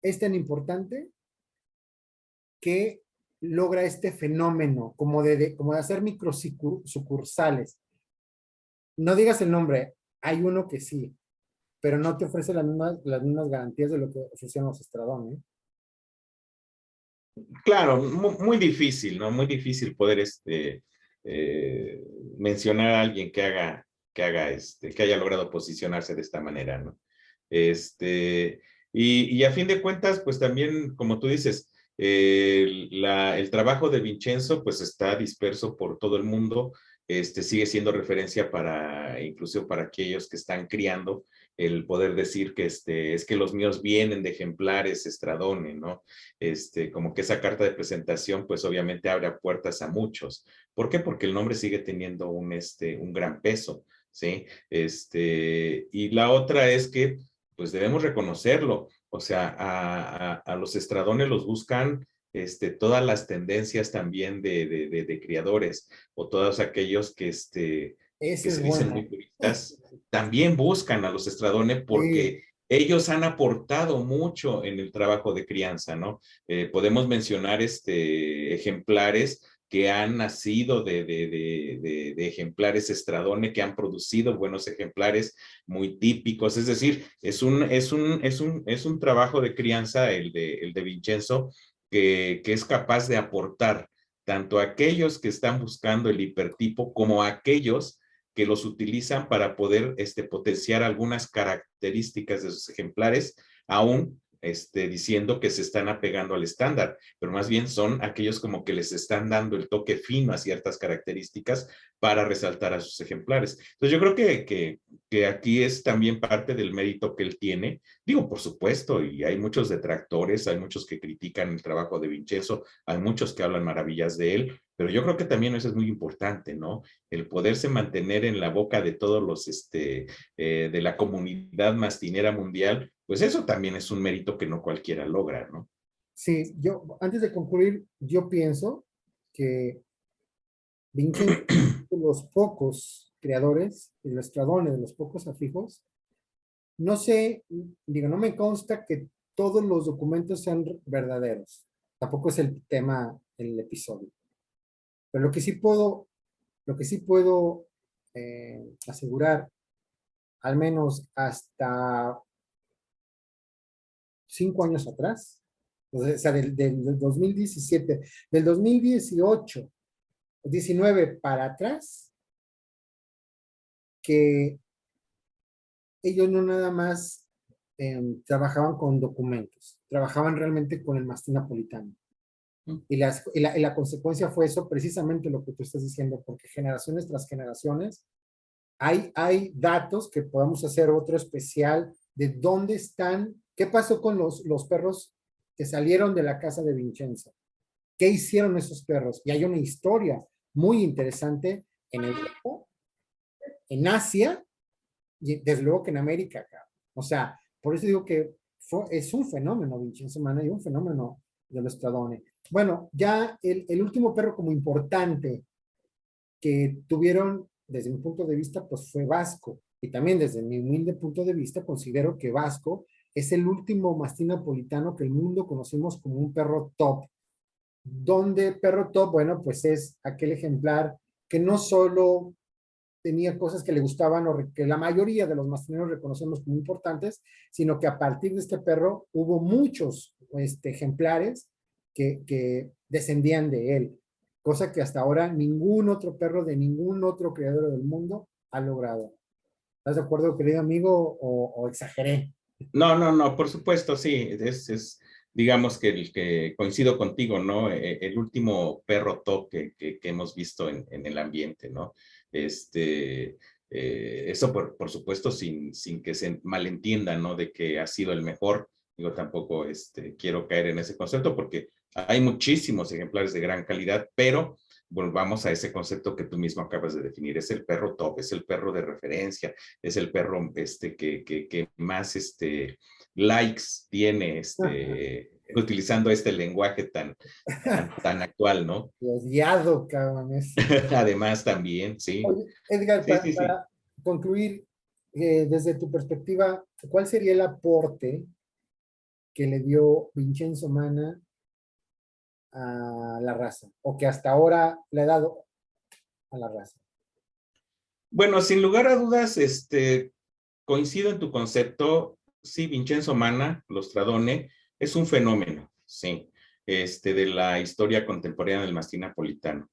es tan importante que logra este fenómeno como de hacer microsucursales. No digas el nombre, hay uno que sí, pero no te ofrece las mismas garantías de lo que ofrecían los Stradone, ¿eh? Claro, muy difícil, ¿no? Muy difícil poder mencionar a alguien que haya logrado posicionarse de esta manera, ¿no? Y a fin de cuentas, pues también, como tú dices, el trabajo de Vincenzo, pues está disperso por todo el mundo, sigue siendo referencia incluso para aquellos que están criando, el poder decir que es que los míos vienen de ejemplares Stradone, ¿no? Como que esa carta de presentación, pues obviamente abre puertas a muchos. ¿Por qué? Porque el nombre sigue teniendo un gran peso, ¿sí? Y la otra es que, pues debemos reconocerlo, o sea, a los Stradone los buscan todas las tendencias también de criadores o todos aquellos que Ese se es dicen bueno. muy puristas, también buscan a los Stradone Sí, porque ellos han aportado mucho en el trabajo de crianza, ¿no? Podemos mencionar ejemplares que han nacido de ejemplares Stradone, que han producido buenos ejemplares muy típicos, es decir, es un trabajo de crianza el de Vincenzo que es capaz de aportar tanto a aquellos que están buscando el hipertipo como a aquellos que los utilizan para poder potenciar algunas características de sus ejemplares, aún diciendo que se están apegando al estándar, pero más bien son aquellos como que les están dando el toque fino a ciertas características para resaltar a sus ejemplares. Entonces yo creo que aquí es también parte del mérito que él tiene. Digo, por supuesto, y hay muchos detractores, hay muchos que critican el trabajo de Vincenzo, hay muchos que hablan maravillas de él, pero yo creo que también eso es muy importante, ¿no? El poderse mantener en la boca de todos los, de la comunidad mastinera mundial, pues eso también es un mérito que no cualquiera logra, ¿no? Sí, yo, antes de concluir, yo pienso que Vincenzo, de los pocos creadores, ilustradores, de los pocos afijos, no sé, digo, no me consta que todos los documentos sean verdaderos. Tampoco es el tema del episodio. Pero lo que sí puedo asegurar, al menos hasta 5 años atrás, o sea, del 2017, del 2018, 19 para atrás, que ellos no nada más trabajaban con documentos, trabajaban realmente con el mastín napolitano. Y la consecuencia fue eso, precisamente lo que tú estás diciendo, porque generaciones tras generaciones hay datos que podamos hacer otro especial de dónde están, qué pasó con los perros que salieron de la casa de Vincenzo, qué hicieron esos perros. Y hay una historia muy interesante en Europa, en Asia, y desde luego que en América, acá. O sea, por eso digo que es un fenómeno Vincenzo Mana y un fenómeno de los Stradone. Bueno, ya el último perro como importante que tuvieron desde mi punto de vista, pues fue Vasco. Y también desde mi humilde punto de vista, considero que Vasco es el último mastín napolitano que el mundo conocemos como un perro top. Donde perro top, bueno, pues es aquel ejemplar que no solo tenía cosas que le gustaban o que la mayoría de los mastineros reconocemos como importantes, sino que a partir de este perro hubo muchos ejemplares que descendían de él, cosa que hasta ahora ningún otro perro de ningún otro criadero del mundo ha logrado. ¿Estás de acuerdo, querido amigo, o exageré? No, no, no, por supuesto, sí, digamos que el que coincido contigo, ¿no? El último perro top que hemos visto en el ambiente, ¿no? Eso por supuesto sin que se malentienda, ¿no? De que ha sido el mejor. Digo, tampoco quiero caer en ese concepto porque hay muchísimos ejemplares de gran calidad, pero volvamos a ese concepto que tú mismo acabas de definir. Es el perro top, es el perro de referencia, es el perro que más likes tiene, utilizando este lenguaje tan actual, ¿no? Odiado, cabrón. Además también, sí. Oye, Edgar, Sí, sí, sí. para concluir, desde tu perspectiva, ¿cuál sería el aporte que le dio Vincenzo Mana a la raza? O que hasta ahora le ha dado a la raza. Bueno, sin lugar a dudas, coincido en tu concepto. Sí, Vincenzo Mana, Lo Stradone, es un fenómeno, sí, de la historia contemporánea del mastín napolitano.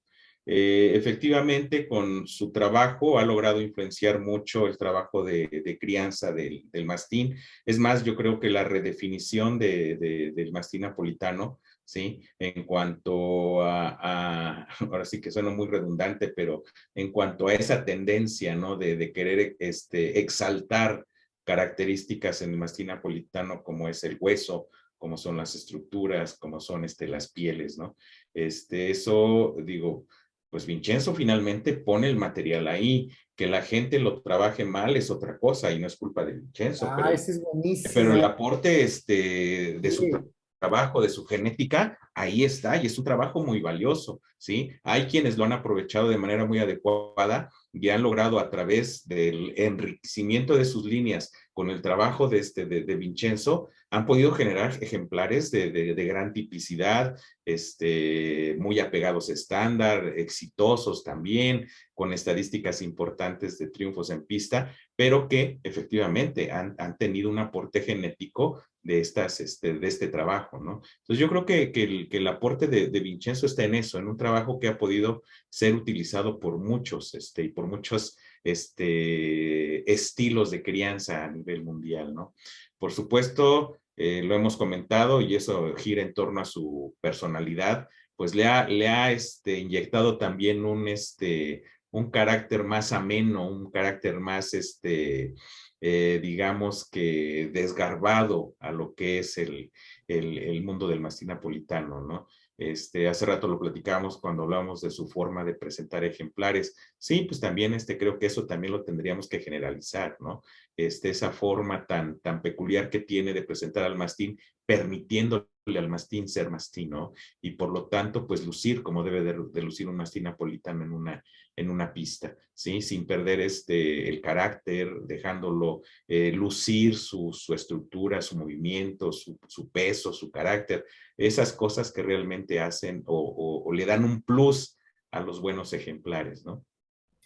Efectivamente, con su trabajo ha logrado influenciar mucho el trabajo de crianza del mastín. Es más, yo creo que la redefinición del mastín napolitano, ¿sí? En cuanto ahora sí que suena muy redundante, pero en cuanto a esa tendencia, ¿no? De querer exaltar características en el mastín napolitano como es el hueso, como son las estructuras, como son las pieles, ¿no? Eso, digo, pues Vincenzo finalmente pone el material ahí. Que la gente lo trabaje mal es otra cosa y no es culpa de Vincenzo, Ah, ese es pero el buenísimo. aporte de su Sí. trabajo, de su genética, ahí está, y es un trabajo muy valioso, ¿sí? Hay quienes lo han aprovechado de manera muy adecuada y han logrado a través del enriquecimiento de sus líneas con el trabajo de Vincenzo, han podido generar ejemplares de gran tipicidad, muy apegados a estándar, exitosos también, con estadísticas importantes de triunfos en pista, pero que efectivamente han tenido un aporte genético de este trabajo, ¿no? Entonces yo creo que el aporte de Vincenzo está en eso, en un trabajo que ha podido ser utilizado por muchos, y por muchos estilos de crianza a nivel mundial, ¿no? Por supuesto, lo hemos comentado y eso gira en torno a su personalidad, pues le ha inyectado también un carácter más ameno, un carácter más, digamos que desgarbado a lo que es el mundo del mastín napolitano, ¿no? Hace rato lo platicábamos cuando hablábamos de su forma de presentar ejemplares. Sí, pues también creo que eso también lo tendríamos que generalizar, ¿no? Esa forma tan peculiar que tiene de presentar al mastín, permitiéndole al mastín ser mastín, ¿no? Y por lo tanto, pues lucir como debe de lucir un mastín napolitano en una pista, ¿sí? Sin perder el carácter, dejándolo lucir su estructura, su movimiento, su peso, su carácter, esas cosas que realmente hacen o le dan un plus a los buenos ejemplares, ¿no?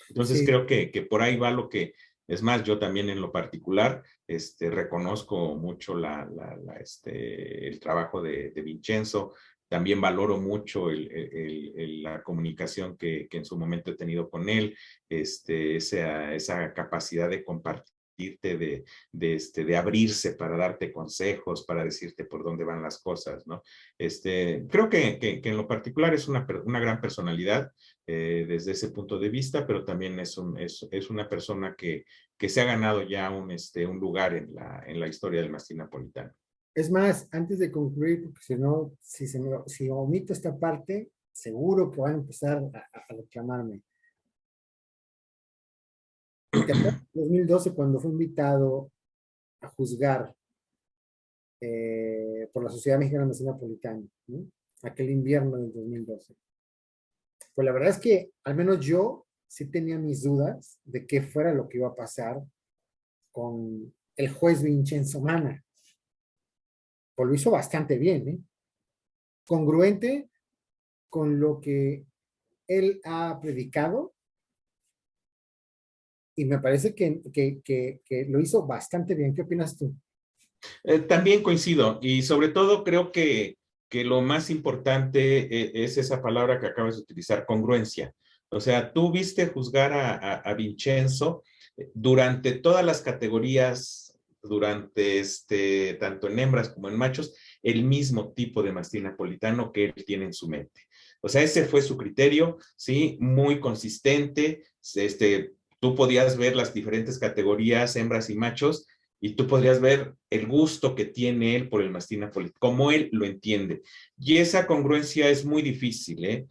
Entonces Sí, creo que por ahí va lo que, es más, yo también en lo particular reconozco mucho el trabajo de Vincenzo, también valoro mucho la comunicación que en su momento he tenido con él, esa capacidad de compartirte, de abrirse para darte consejos, para decirte por dónde van las cosas, ¿no? Creo que en lo particular es una gran personalidad, desde ese punto de vista, pero también es una persona que se ha ganado ya un lugar en la historia del mastín napolitano. es más, antes de concluir, porque si no, si omito esta parte, seguro que van a empezar a reclamarme. ¿Te acuerdas en 2012 cuando fue invitado a juzgar por la Sociedad Mexicana de Mastín Napolitano, ¿no? Aquel invierno del 2012? Pues la verdad es que al menos yo sí tenía mis dudas de qué fuera lo que iba a pasar con el juez Vincenzo Mana. Pues lo hizo bastante bien, ¿eh? Congruente con lo que él ha predicado y me parece que lo hizo bastante bien. ¿Qué opinas tú? También coincido y sobre todo creo que lo más importante es esa palabra que acabas de utilizar, congruencia. O sea, tú viste juzgar a Vincenzo durante todas las categorías, durante tanto en hembras como en machos, el mismo tipo de mastín napolitano que él tiene en su mente. O sea, ese fue su criterio, ¿sí? Muy consistente. Tú podías ver las diferentes categorías, hembras y machos, y tú podrías ver el gusto que tiene él por el mastín napolitano, como él lo entiende. Y esa congruencia es muy difícil, ¿eh?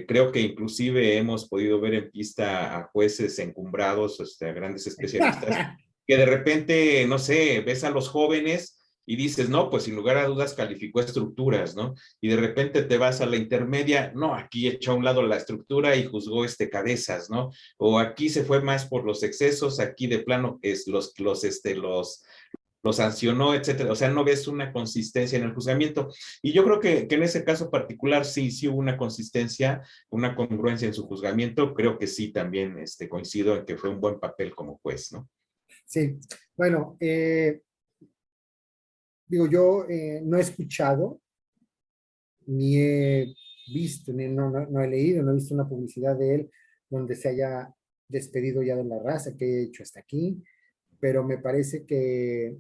Creo que inclusive hemos podido ver en pista a jueces encumbrados, a grandes especialistas, que de repente, no sé, ves a los jóvenes y dices, no, pues sin lugar a dudas calificó estructuras, ¿no? Y de repente te vas a la intermedia, no, aquí echó a un lado la estructura y juzgó cabezas, ¿no? O aquí se fue más por los excesos, aquí de plano los sancionó, etcétera. O sea, no ves una consistencia en el juzgamiento. Y yo creo que en ese caso particular sí hubo una consistencia, una congruencia en su juzgamiento. Creo que sí también coincido en que fue un buen papel como juez, ¿no? Sí, bueno, digo, yo no he escuchado, ni he visto, no he leído, no he visto una publicidad de él donde se haya despedido ya de la raza que he hecho hasta aquí, pero me parece que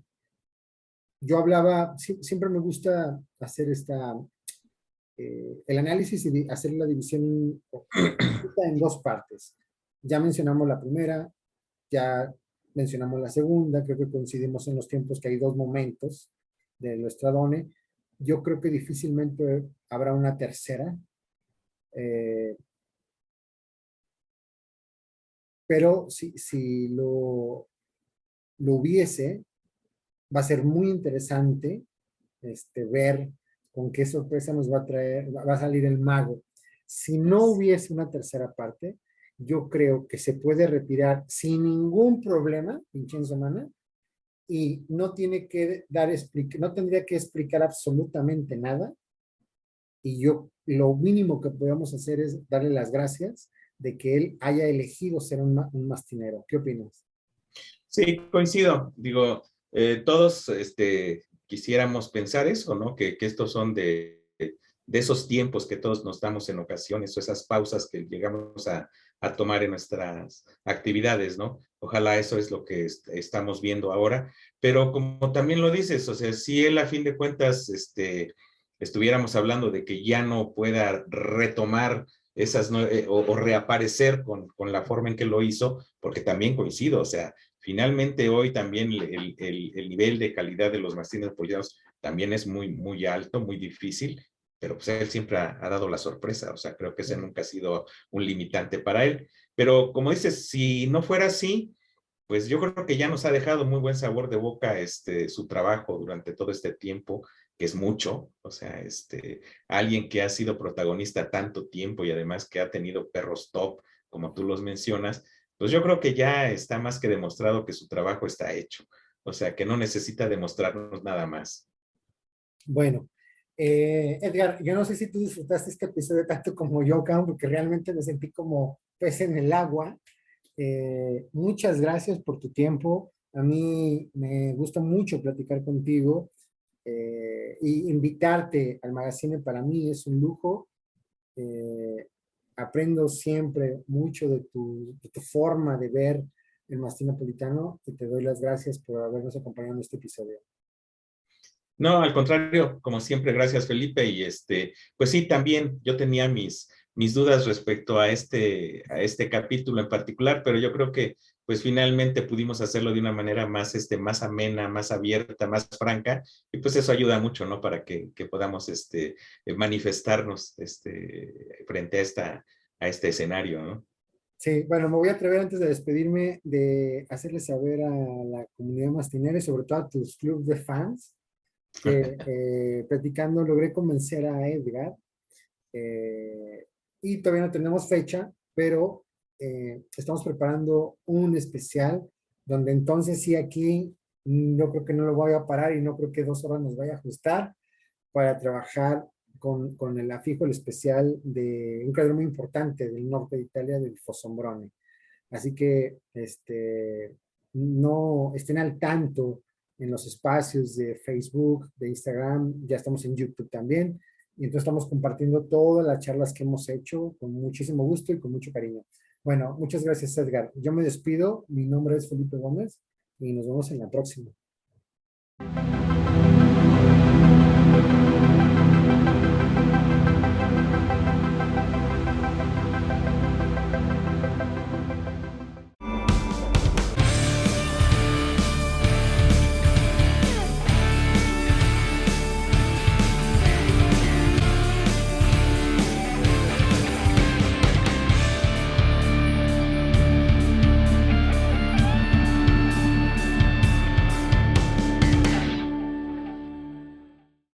yo hablaba, siempre me gusta hacer el análisis y hacer la división en dos partes. Ya mencionamos la primera, ya mencionamos la segunda, creo que coincidimos en los tiempos que hay dos momentos de lo Stradone. Yo creo que difícilmente habrá una tercera, eh, pero si lo hubiese, va a ser muy interesante ver con qué sorpresa nos va a traer, va a salir el mago. Si no hubiese una tercera parte, yo creo que se puede retirar sin ningún problema Vincenzo Mana y no tiene que no tendría que explicar absolutamente nada y yo lo mínimo que podemos hacer es darle las gracias de que él haya elegido ser un mastinero. ¿Qué opinas? Sí, coincido. Digo, todos quisiéramos pensar eso, ¿no? Que estos son de esos tiempos que todos nos damos en ocasiones, o esas pausas que llegamos a tomar en nuestras actividades, ¿no? Ojalá eso es lo que estamos viendo ahora, pero como también lo dices, o sea, si él a fin de cuentas, estuviéramos hablando de que ya no pueda retomar esas, o reaparecer con la forma en que lo hizo, porque también coincido, o sea, finalmente hoy también el nivel de calidad de los mastines polillados también es muy, muy alto, muy difícil, pero pues él siempre ha dado la sorpresa, o sea, creo que ese nunca ha sido un limitante para él. Pero como dices, si no fuera así, pues yo creo que ya nos ha dejado muy buen sabor de boca su trabajo durante todo este tiempo, que es mucho, o sea, alguien que ha sido protagonista tanto tiempo y además que ha tenido perros top, como tú los mencionas, pues yo creo que ya está más que demostrado que su trabajo está hecho, o sea, que no necesita demostrarnos nada más. Bueno, Edgar, yo no sé si tú disfrutaste este episodio tanto como yo, Cam, porque realmente me sentí como pez en el agua. Muchas gracias por tu tiempo. A mí me gusta mucho platicar contigo y invitarte al magazine para mí es un lujo. Eh, Aprendo siempre mucho de tu forma de ver el mastín napolitano y te doy las gracias por habernos acompañado en este episodio. No, al contrario, como siempre, gracias Felipe. Y pues sí, también yo tenía mis dudas respecto a este capítulo en particular, pero yo creo que pues finalmente pudimos hacerlo de una manera más, más amena, más abierta, más franca, y pues eso ayuda mucho, ¿no? Para que podamos manifestarnos frente a este escenario, ¿no? Sí, bueno, me voy a atrever antes de despedirme de hacerles saber a la comunidad mastinera y sobre todo a tus clubes de fans que platicando logré convencer a Edgar eh, y todavía no tenemos fecha, pero estamos preparando un especial donde entonces sí aquí yo creo que no lo voy a parar y no creo que 2 horas nos vaya a ajustar para trabajar con el afijo, el especial de un creador muy importante del norte de Italia, del Fossombrone. Así que no estén al tanto en los espacios de Facebook, de Instagram, ya estamos en YouTube también. Y entonces estamos compartiendo todas las charlas que hemos hecho con muchísimo gusto y con mucho cariño. Bueno, muchas gracias, Edgar. Yo me despido. Mi nombre es Felipe Gómez y nos vemos en la próxima.